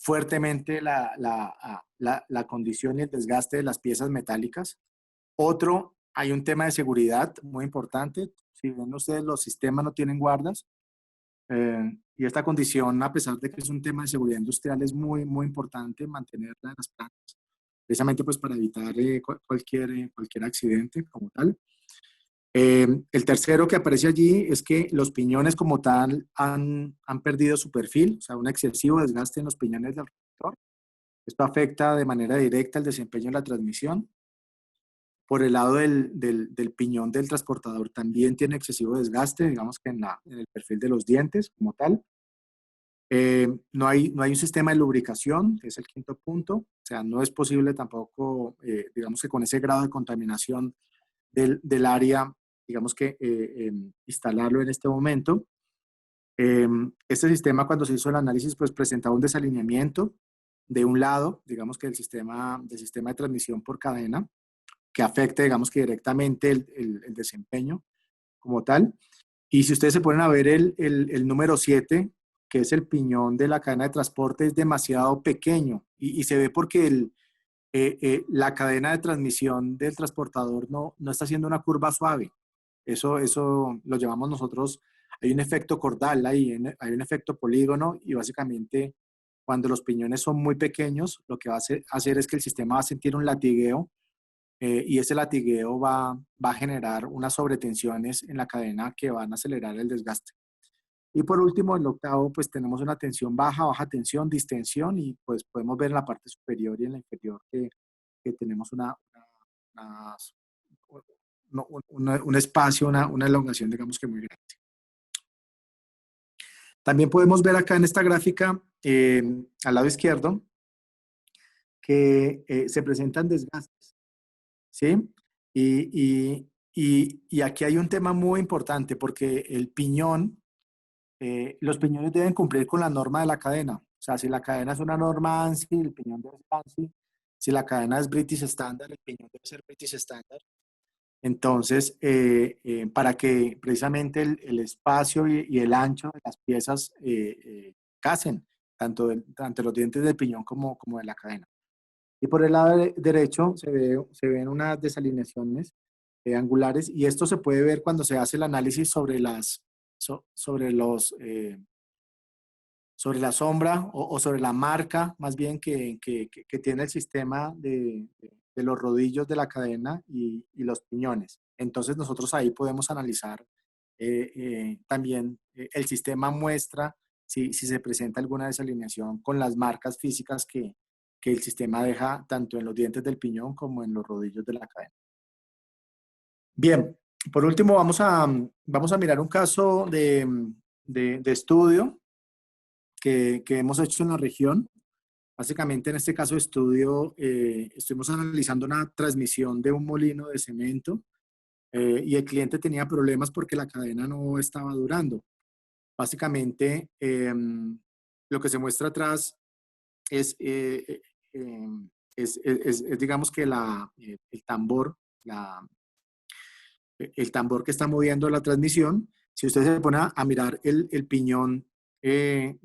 fuertemente la condición y el desgaste de las piezas metálicas. Otro, hay un tema de seguridad muy importante. Si ven ustedes, los sistemas no tienen guardas. Y esta condición, a pesar de que es un tema de seguridad industrial, es muy, muy importante mantenerla en las plantas, precisamente pues para evitar cualquier accidente como tal. El tercero que aparece allí es que los piñones como tal han perdido su perfil, o sea, un excesivo desgaste en los piñones del rotor. Esto afecta de manera directa el desempeño de la transmisión. Por el lado del piñón del transportador también tiene excesivo desgaste, digamos que en el perfil de los dientes como tal. No hay un sistema de lubricación, que es el quinto punto. O sea, no es posible tampoco, digamos que con ese grado de contaminación del área, digamos que instalarlo en este momento. Este sistema, cuando se hizo el análisis, pues presentaba un desalineamiento de un lado, digamos que del sistema de transmisión por cadena, que afecte, digamos que directamente el desempeño como tal. Y si ustedes se ponen a ver el número 7, que es el piñón de la cadena de transporte, es demasiado pequeño y se ve porque la cadena de transmisión del transportador no está haciendo una curva suave. Eso lo llamamos nosotros, hay un efecto cordal ahí, hay un efecto polígono y básicamente cuando los piñones son muy pequeños, lo que va a hacer es que el sistema va a sentir un latigueo y ese latigueo va a generar unas sobretensiones en la cadena que van a acelerar el desgaste. Y por último, el octavo, pues tenemos una tensión baja, baja tensión, distensión y pues podemos ver en la parte superior y en la inferior que tenemos una- un espacio, una elongación, digamos que muy grande. También podemos ver acá en esta gráfica, al lado izquierdo, que se presentan desgastes, ¿sí? Y aquí hay un tema muy importante porque los piñones deben cumplir con la norma de la cadena. O sea, si la cadena es una norma ANSI, el piñón debe ser ANSI. Si la cadena es British Standard, el piñón debe ser British Standard. Entonces, para que precisamente el espacio y el ancho de las piezas casen, tanto los dientes del piñón como de la cadena. Y por el lado derecho se ven unas desalineaciones angulares y esto se puede ver cuando se hace el análisis sobre sobre la sombra o sobre la marca más bien que tiene el sistema de los rodillos de la cadena y los piñones. Entonces nosotros ahí podemos analizar también el sistema muestra si se presenta alguna desalineación con las marcas físicas que el sistema deja tanto en los dientes del piñón como en los rodillos de la cadena. Bien, por último vamos a mirar un caso de estudio que hemos hecho en la región. Básicamente en este caso de estudio estuvimos analizando una transmisión de un molino de cemento y el cliente tenía problemas porque la cadena no estaba durando. Básicamente lo que se muestra atrás digamos que el tambor que está moviendo la transmisión. Si usted se pone a mirar el piñón de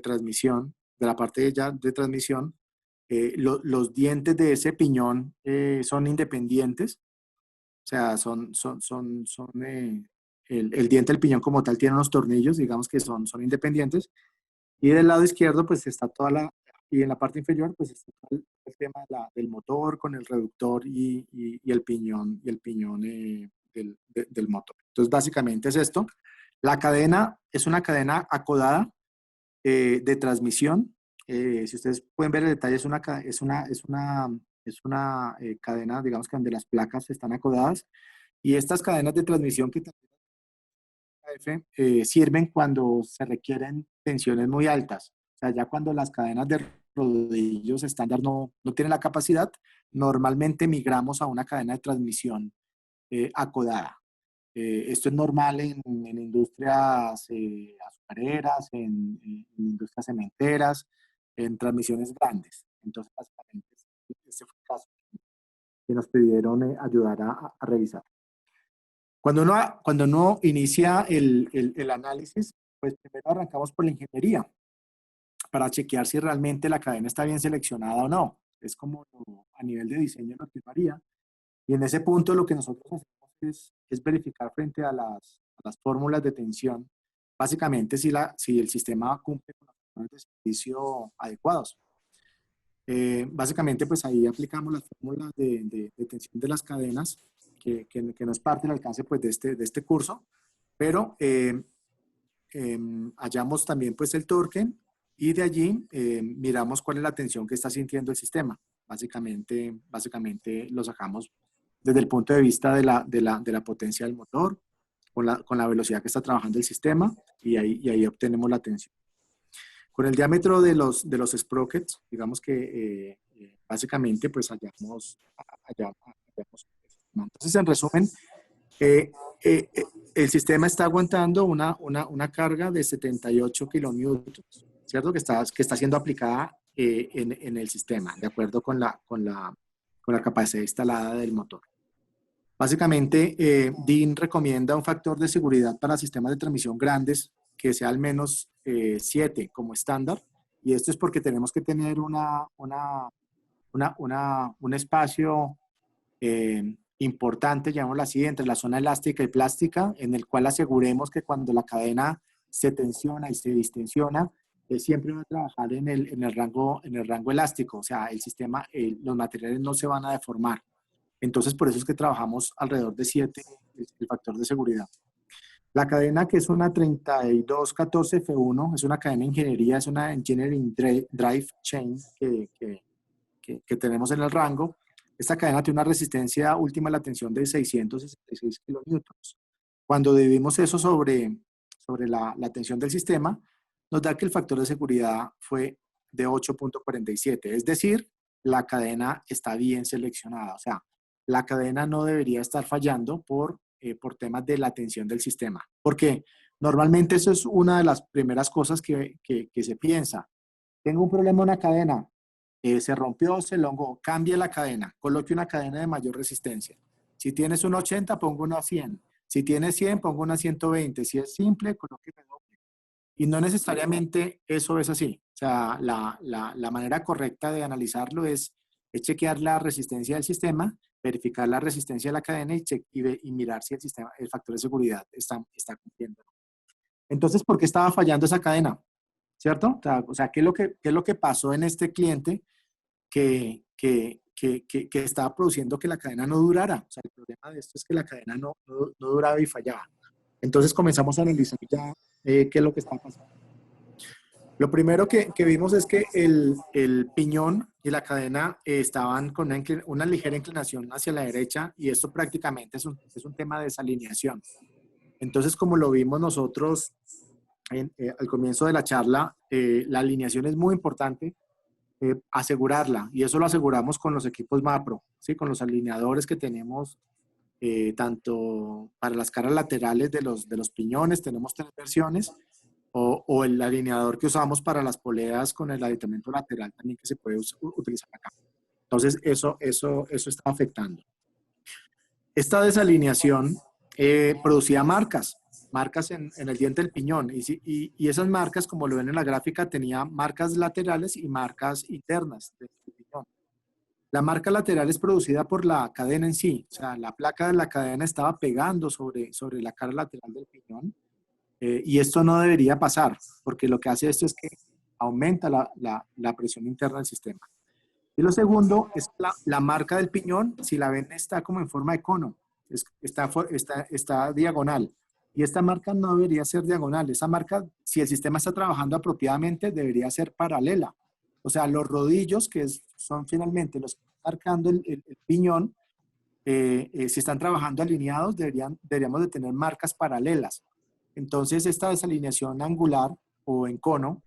transmisión, de la parte ya de transmisión, los dientes de ese piñón son independientes, o sea, el diente del piñón como tal tiene unos tornillos, digamos que son independientes, y del lado izquierdo pues está y en la parte inferior pues está todo el tema del motor con el reductor y el piñón, del motor. Entonces básicamente es esto. La cadena es una cadena acodada de transmisión. Si ustedes pueden ver el detalle, es una cadena, digamos que donde las placas están acodadas. Y estas cadenas de transmisión que también sirven cuando se requieren tensiones muy altas. O sea, ya cuando las cadenas de rodillos estándar no tienen la capacidad, normalmente migramos a una cadena de transmisión acodada. Esto es normal en industrias azucareras, en industrias cementeras, en transmisiones grandes. Entonces, básicamente, este fue el caso que nos pidieron ayudar a revisar. Cuando uno inicia el análisis, pues primero arrancamos por la ingeniería para chequear si realmente la cadena está bien seleccionada o no. Es como a nivel de diseño lo que uno haría. Y en ese punto lo que nosotros hacemos es verificar frente a las fórmulas de tensión, básicamente si el sistema cumple con los patrones de servicio adecuados. Básicamente, pues ahí aplicamos las fórmulas de tensión de las cadenas, que no es parte del alcance pues, de este curso, pero hallamos también pues el torque y de allí miramos cuál es la tensión que está sintiendo el sistema. Básicamente lo sacamos desde el punto de vista de la potencia del motor, con la velocidad que está trabajando el sistema, y ahí obtenemos la tensión. Con el diámetro de los sprockets, digamos que básicamente pues hallamos. Entonces, en resumen, el sistema está aguantando una carga de 78 kilonewtons, ¿cierto? Que está siendo aplicada en el sistema, de acuerdo con la capacidad instalada del motor. Básicamente, DIN recomienda un factor de seguridad para sistemas de transmisión grandes que sea al menos 7 como estándar, y esto es porque tenemos que tener un espacio importante, llamémoslo así, entre la zona elástica y plástica, en el cual aseguremos que cuando la cadena se tensiona y se distensiona, siempre va a trabajar en el rango elástico, o sea, el sistema, los materiales no se van a deformar. Entonces, por eso es que trabajamos alrededor de 7, el factor de seguridad. La cadena, que es una 3214F1, es una cadena de ingeniería, es una Engineering Drive Chain que tenemos en el rango. Esta cadena tiene una resistencia última a la tensión de 666 kilonewtons. Cuando dividimos eso sobre la tensión del sistema, nos da que el factor de seguridad fue de 8.47. Es decir, la cadena está bien seleccionada. O sea, la cadena no debería estar fallando por temas de la tensión del sistema. Porque normalmente eso es una de las primeras cosas que se piensa. Tengo un problema en una cadena. Se rompió, se elongó, cambie la cadena, coloque una cadena de mayor resistencia. Si tienes un 80, pongo una 100. Si tienes 100, pongo una 120. Si es simple, coloque doble. Y no necesariamente eso es así. O sea, la manera correcta de analizarlo es chequear la resistencia del sistema, verificar la resistencia de la cadena y mirar si el factor de seguridad está cumpliendo. Entonces, ¿por qué estaba fallando esa cadena? ¿Cierto? O sea, ¿qué es lo que pasó en este cliente que estaba produciendo que la cadena no durara? O sea, el problema de esto es que la cadena no duraba y fallaba. Entonces comenzamos a analizar ya qué es lo que estaba pasando. Lo primero que vimos es que el piñón y la cadena estaban con una ligera inclinación hacia la derecha, y esto prácticamente es un tema de desalineación. Entonces, como lo vimos nosotros al comienzo de la charla, la alineación es muy importante, asegurarla, y eso lo aseguramos con los equipos MAPRO, ¿sí? Con los alineadores que tenemos, tanto para las caras laterales de los piñones, tenemos 3 versiones, o el alineador que usamos para las poleas con el aditamento lateral también que se puede utilizar acá. Entonces, eso está afectando. Esta desalineación producía marcas en el diente del piñón. Y esas marcas, como lo ven en la gráfica, tenía marcas laterales y marcas internas del piñón. La marca lateral es producida por la cadena en sí. O sea, la placa de la cadena estaba pegando sobre la cara lateral del piñón. Y esto no debería pasar, porque lo que hace esto es que aumenta la presión interna del sistema. Y lo segundo es la marca del piñón, si la ven, está como en forma de cono, está diagonal. Y esta marca no debería ser diagonal. Esa marca, si el sistema está trabajando apropiadamente, debería ser paralela. O sea, los rodillos, que son finalmente los que están marcando el piñón, si están trabajando alineados, deberíamos de tener marcas paralelas. Entonces, esta desalineación angular o en cono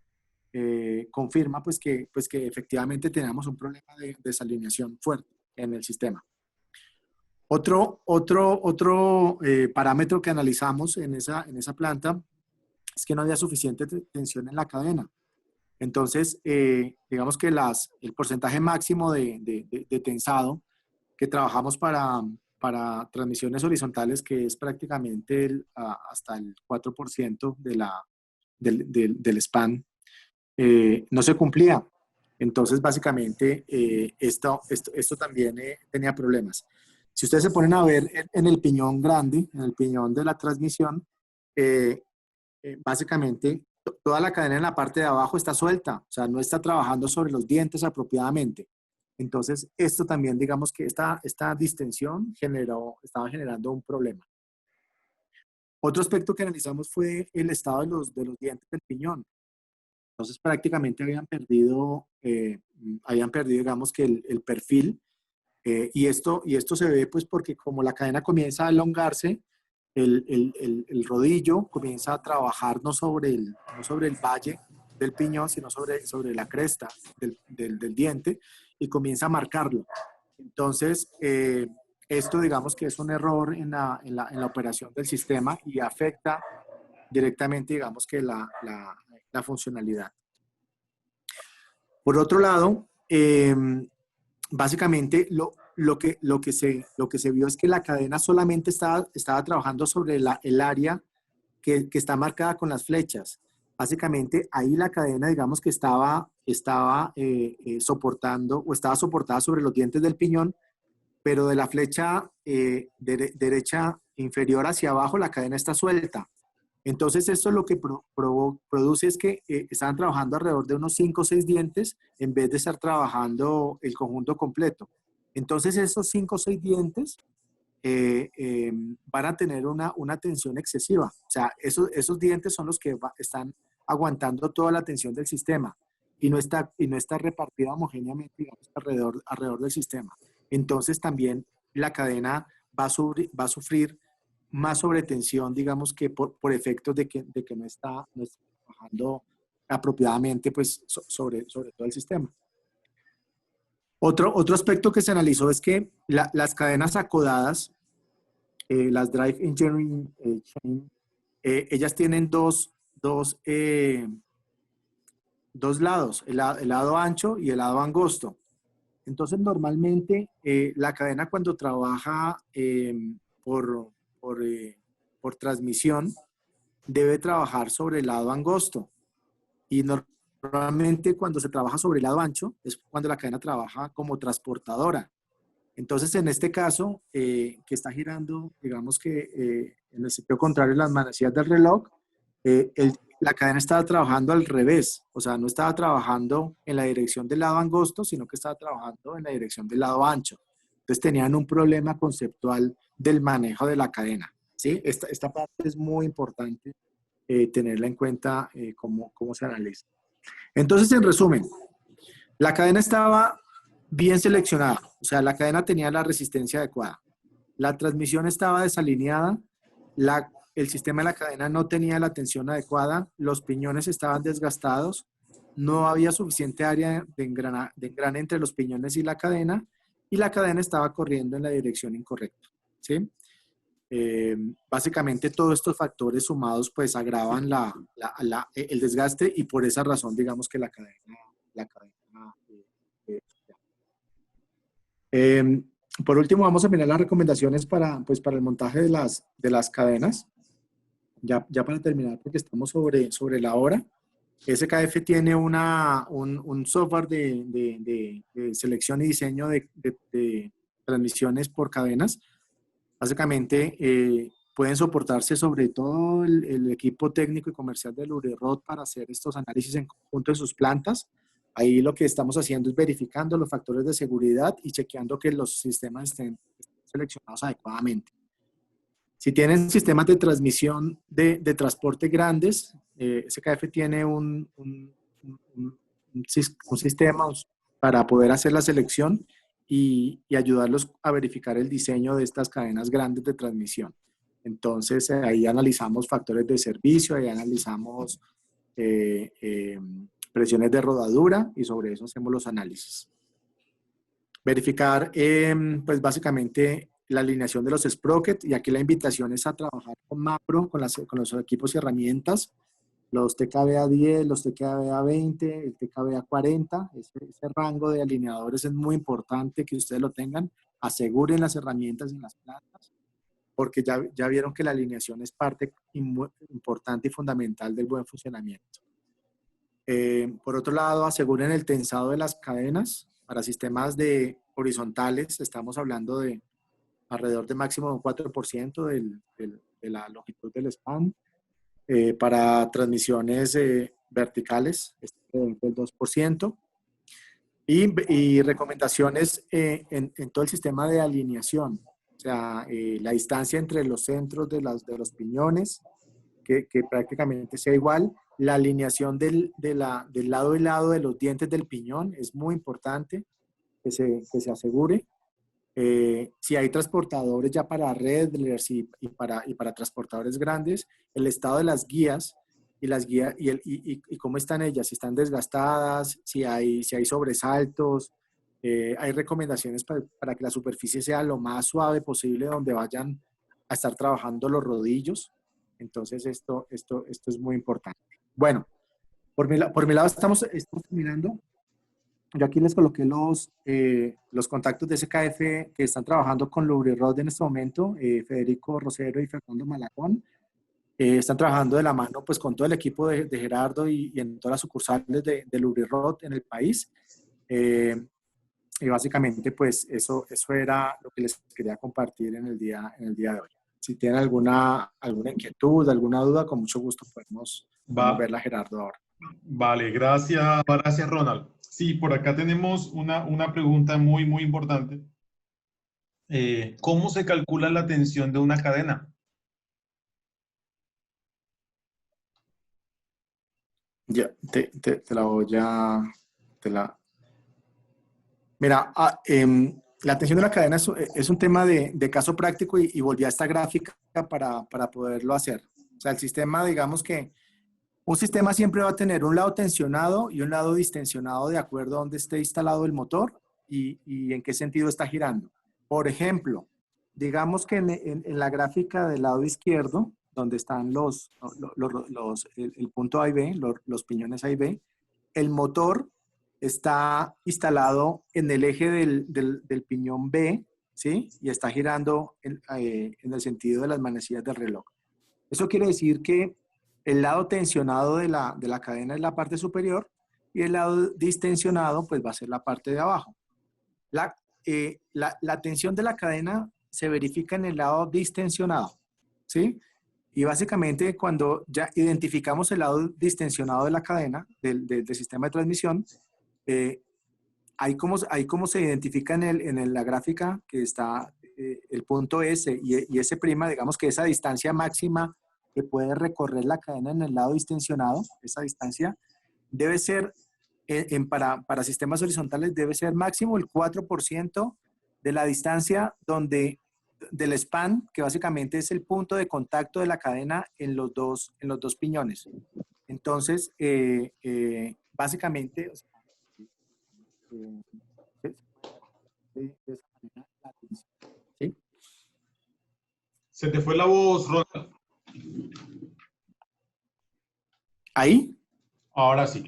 confirma pues que efectivamente tenemos un problema de desalineación fuerte en el sistema. Otro parámetro que analizamos en esa planta es que no había suficiente tensión en la cadena. Entonces, digamos que el porcentaje máximo de tensado que trabajamos para transmisiones horizontales, que es prácticamente hasta el 4% del span, no se cumplía. Entonces, básicamente, esto también tenía problemas. Si ustedes se ponen a ver en el piñón grande, en el piñón de la transmisión, básicamente toda la cadena en la parte de abajo está suelta, o sea, no está trabajando sobre los dientes apropiadamente. Entonces, esto también, digamos que esta distensión estaba generando un problema. Otro aspecto que analizamos fue el estado de los dientes del piñón. Entonces, prácticamente habían perdido, digamos que el perfil. Y esto se ve pues porque como la cadena comienza a elongarse, el rodillo comienza a trabajar no sobre el valle del piñón, sino sobre la cresta del diente y comienza a marcarlo. Entonces, esto digamos que es un error en la operación del sistema y afecta directamente, digamos que la funcionalidad. Por otro lado, básicamente lo que se vio es que la cadena solamente estaba trabajando sobre el área que está marcada con las flechas. Básicamente ahí la cadena, digamos que estaba soportando o estaba soportada sobre los dientes del piñón, pero de la flecha derecha inferior hacia abajo la cadena está suelta. Entonces, esto lo que produce es que estaban trabajando alrededor de unos 5 o 6 dientes en vez de estar trabajando el conjunto completo. Entonces, esos 5 o 6 dientes van a tener una tensión excesiva. O sea, esos dientes son los que están aguantando toda la tensión del sistema y no está repartida homogéneamente, digamos, alrededor del sistema. Entonces, también la cadena va a sufrir más sobretensión, digamos que por efectos de que no está trabajando apropiadamente pues, sobre todo el sistema. Otro aspecto que se analizó es que las cadenas acodadas, las Drive Engineering Chain, ellas tienen dos lados, el lado ancho y el lado angosto. Entonces, normalmente la cadena cuando trabaja por transmisión, debe trabajar sobre el lado angosto. Y normalmente cuando se trabaja sobre el lado ancho, es cuando la cadena trabaja como transportadora. Entonces, en este caso, que está girando, digamos que en el sentido contrario las manecillas del reloj, la cadena estaba trabajando al revés. O sea, no estaba trabajando en la dirección del lado angosto, sino que estaba trabajando en la dirección del lado ancho. Entonces, tenían un problema conceptual del manejo de la cadena. ¿Sí? Esta parte es muy importante tenerla en cuenta cómo se analiza. Entonces, en resumen, la cadena estaba bien seleccionada, o sea, la cadena tenía la resistencia adecuada. La transmisión estaba desalineada, el sistema de la cadena no tenía la tensión adecuada, los piñones estaban desgastados, no había suficiente área de engrane entre los piñones y la cadena estaba corriendo en la dirección incorrecta. ¿Sí? Básicamente todos estos factores sumados pues agravan el desgaste y por esa razón digamos que la cadena eh, por último vamos a mirar las recomendaciones para el montaje de las cadenas. Ya para terminar, porque estamos sobre la hora. SKF tiene un software de selección y diseño de transmisiones por cadenas. Básicamente, pueden soportarse sobre todo el equipo técnico y comercial del Lurirod para hacer estos análisis en conjunto de sus plantas. Ahí lo que estamos haciendo es verificando los factores de seguridad y chequeando que los sistemas estén seleccionados adecuadamente. Si tienen sistemas de transmisión de transporte grandes, SKF tiene un sistema para poder hacer la selección y ayudarlos a verificar el diseño de estas cadenas grandes de transmisión. Entonces, ahí analizamos factores de servicio, ahí analizamos presiones de rodadura y sobre eso hacemos los análisis. Verificar, pues básicamente, la alineación de los sprockets, y aquí la invitación es a trabajar con Mapro, con los equipos y herramientas, los TKBA 10, los TKBA 20, el TKBA 40, ese rango de alineadores es muy importante que ustedes lo tengan, aseguren las herramientas en las plantas, porque ya vieron que la alineación es parte importante y fundamental del buen funcionamiento. Por otro lado, aseguren el tensado de las cadenas. Para sistemas de horizontales, estamos hablando de alrededor de máximo de un 4% de la longitud del span. Para transmisiones verticales, del 2%. Y recomendaciones en todo el sistema de alineación. O sea, la distancia entre los centros de los piñones, que prácticamente sea igual. La alineación del lado y lado de los dientes del piñón es muy importante que se asegure. Si hay transportadores ya para Redlers y para transportadores grandes, el estado de las guías y cómo están ellas, si están desgastadas, si hay sobresaltos. Hay recomendaciones para que la superficie sea lo más suave posible donde vayan a estar trabajando los rodillos. Entonces esto es muy importante. Bueno, por mi lado estamos terminando. Yo aquí les coloqué los contactos de SKF que están trabajando con Lurirod en este momento, Federico Rosero y Fernando Malagón. Están trabajando de la mano pues, con todo el equipo de Gerardo y en todas las sucursales de Lurirod en el país. Y básicamente, pues eso era lo que les quería compartir en el día de hoy. Si tienen alguna inquietud, alguna duda, con mucho gusto podemos verla, Gerardo, ahora. Vale, gracias Ronald. Sí, por acá tenemos una pregunta muy, muy importante. ¿Cómo se calcula la tensión de una cadena? Ya, te la voy a... Mira, la tensión de la cadena es un tema de caso práctico y volví a esta gráfica para poderlo hacer. O sea, el sistema, digamos que un sistema siempre va a tener un lado tensionado y un lado distensionado de acuerdo a dónde esté instalado el motor y en qué sentido está girando. Por ejemplo, digamos que en la gráfica del lado izquierdo, donde están el punto A y B, los piñones A y B, el motor está instalado en el eje del piñón B, ¿sí? Y está girando en el sentido de las manecillas del reloj. Eso quiere decir que el lado tensionado de la cadena es la parte superior y el lado distensionado pues va a ser la parte de abajo. La tensión de la cadena se verifica en el lado distensionado, ¿sí? Y básicamente cuando ya identificamos el lado distensionado de la cadena, del sistema de transmisión, ahí como se identifica en la gráfica que está el punto S y S', digamos que esa distancia máxima que puede recorrer la cadena en el lado distensionado, esa distancia debe ser, para sistemas horizontales, debe ser máximo el 4% de la distancia del span, que básicamente es el punto de contacto de la cadena en los dos piñones. Entonces, básicamente, o sea, ¿sí? Se te fue la voz, Ronald. ¿Ahí? Ahora sí.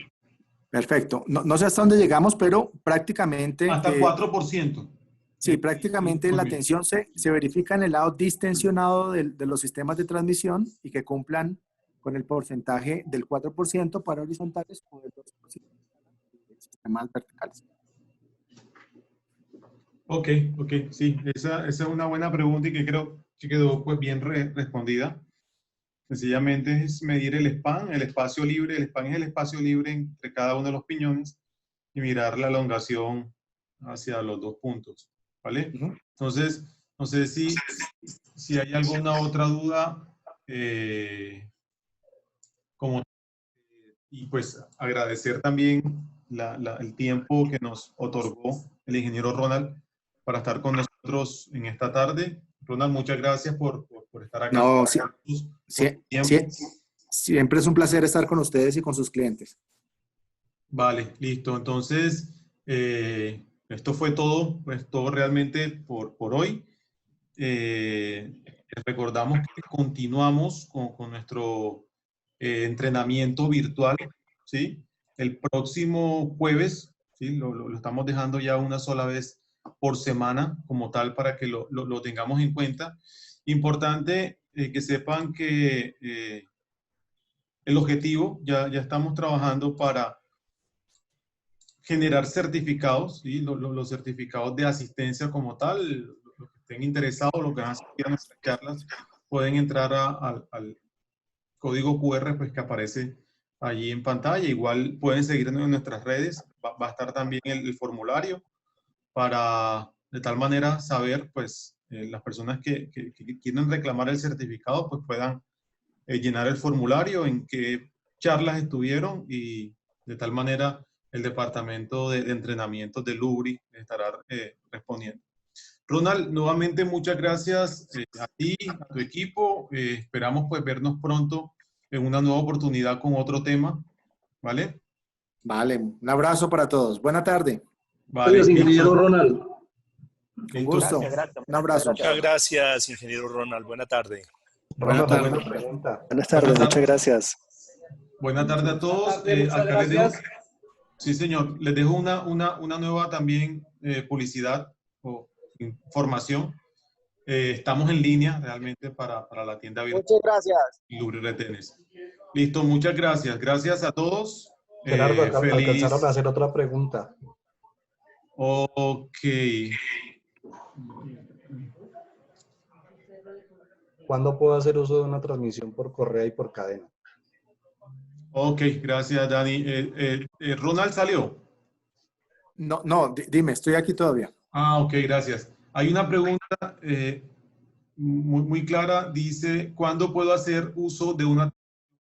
Perfecto. No sé hasta dónde llegamos, pero prácticamente... Hasta 4%. Sí, prácticamente Muy la bien. tensión se verifica en el lado distensionado de los sistemas de transmisión y que cumplan con el porcentaje del 4% para horizontales o del 2% para sistemas verticales. Ok, sí, esa es una buena pregunta y que creo que quedó pues bien respondida. Sencillamente es medir el span, el espacio libre. El span es el espacio libre entre cada uno de los piñones y mirar la elongación hacia los dos puntos, ¿vale? Entonces, no sé si hay alguna otra duda, y pues agradecer también el tiempo que nos otorgó el ingeniero Ronald para estar con nosotros en esta tarde. Ronald, muchas gracias por estar acá. No, Tiempo. Siempre es un placer estar con ustedes y con sus clientes. Vale, listo. Entonces, esto fue todo, pues todo realmente por hoy. Recordamos que continuamos con nuestro entrenamiento virtual, ¿sí? El próximo jueves, ¿sí? Lo estamos dejando ya una sola vez por semana como tal para que lo tengamos en cuenta. Importante que sepan que el objetivo, ya estamos trabajando para generar certificados, ¿sí? Los certificados de asistencia como tal. Los que estén interesados, los que van a asistir a nuestras charlas, pueden entrar al código QR pues, que aparece allí en pantalla. Igual pueden seguirnos en nuestras redes. Va a estar también el formulario para de tal manera saber, pues, las personas que quieren reclamar el certificado, pues puedan llenar el formulario, en qué charlas estuvieron y de tal manera el departamento de entrenamiento de Lubri estará respondiendo. Ronald, nuevamente muchas gracias a ti, a tu equipo. Esperamos pues vernos pronto en una nueva oportunidad con otro tema, ¿vale? Vale, un abrazo para todos. Buena tarde. Vale, Gracias, ingeniero Ronald. Un gusto. Gracias. Un abrazo. Muchas gracias, ingeniero Ronald. Buena tarde. Buena tarde. Buenas tardes, muchas gracias. Buena tarde a todos. Muchas gracias. Sí, señor. Les dejo una nueva también publicidad o información. Estamos en línea realmente para la tienda virtual. Muchas gracias. Lubri Retenes. Listo, muchas gracias. Gracias a todos. Gerardo, Feliz... alcanzaron a hacer otra pregunta. Ok. ¿Cuándo puedo hacer uso de una transmisión por correa y por cadena? Ok, gracias, Dani. ¿Ronald salió? No, dime, estoy aquí todavía. Ah, ok, gracias. Hay una pregunta muy clara. Dice, ¿cuándo puedo hacer uso de una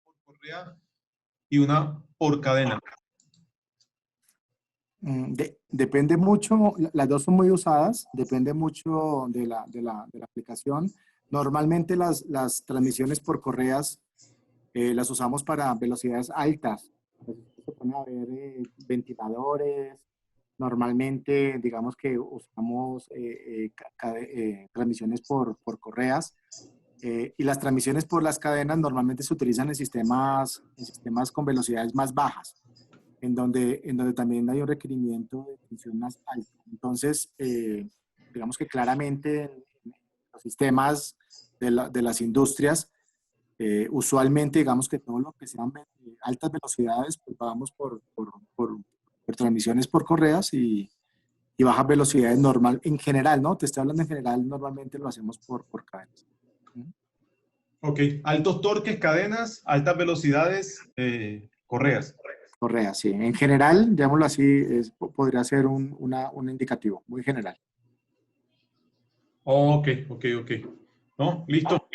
por correa y una por cadena? Depende mucho, las dos son muy usadas, depende mucho de la aplicación. Normalmente las transmisiones por correas las usamos para velocidades altas. Se pueden ver ventiladores. Normalmente, digamos que usamos transmisiones por correas. Y las transmisiones por las cadenas normalmente se utilizan en sistemas con velocidades más bajas, en donde también hay un requerimiento de tensión más alta. Entonces, digamos que claramente en los sistemas de las industrias, usualmente digamos que todo lo que sean altas velocidades, pues vamos por transmisiones por correas y bajas velocidades normal, en general, ¿no? Te estoy hablando en general, normalmente lo hacemos por cadenas. Ok, altos torques, cadenas, altas velocidades, correas. Correas, sí. En general, llamémoslo así, podría ser un indicativo, muy general. Ok. ¿No? Listo.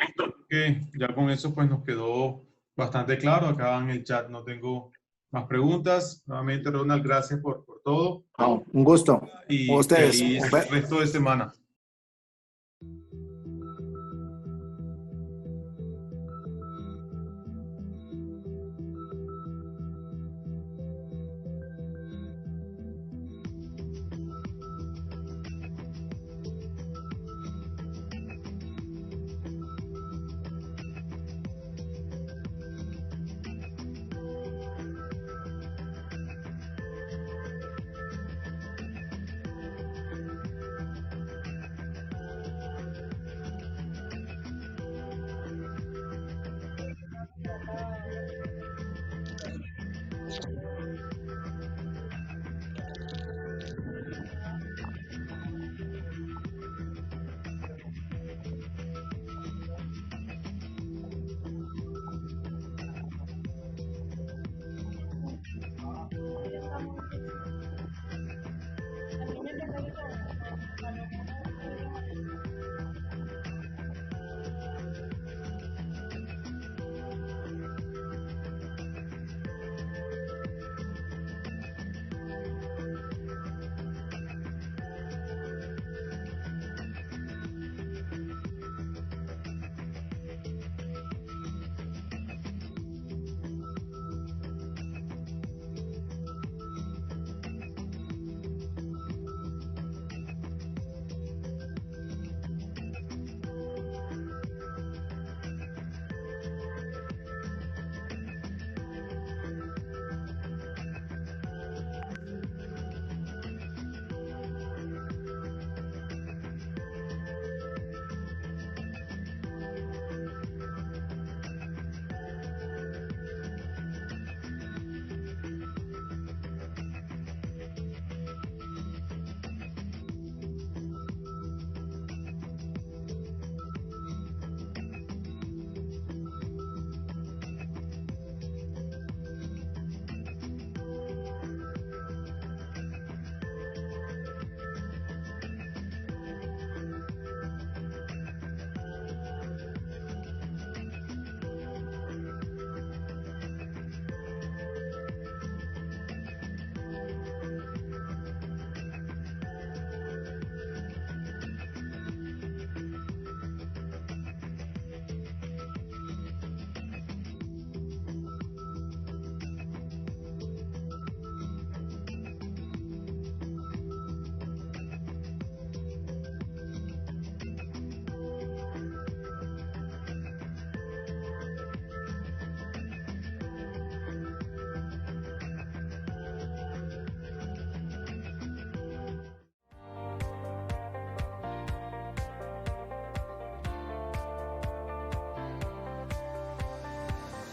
Ya con eso pues nos quedó bastante claro. Acá en el chat no tengo más preguntas. Nuevamente, Ronald, gracias por todo. Un gusto. Y A ustedes. feliz resto de semana.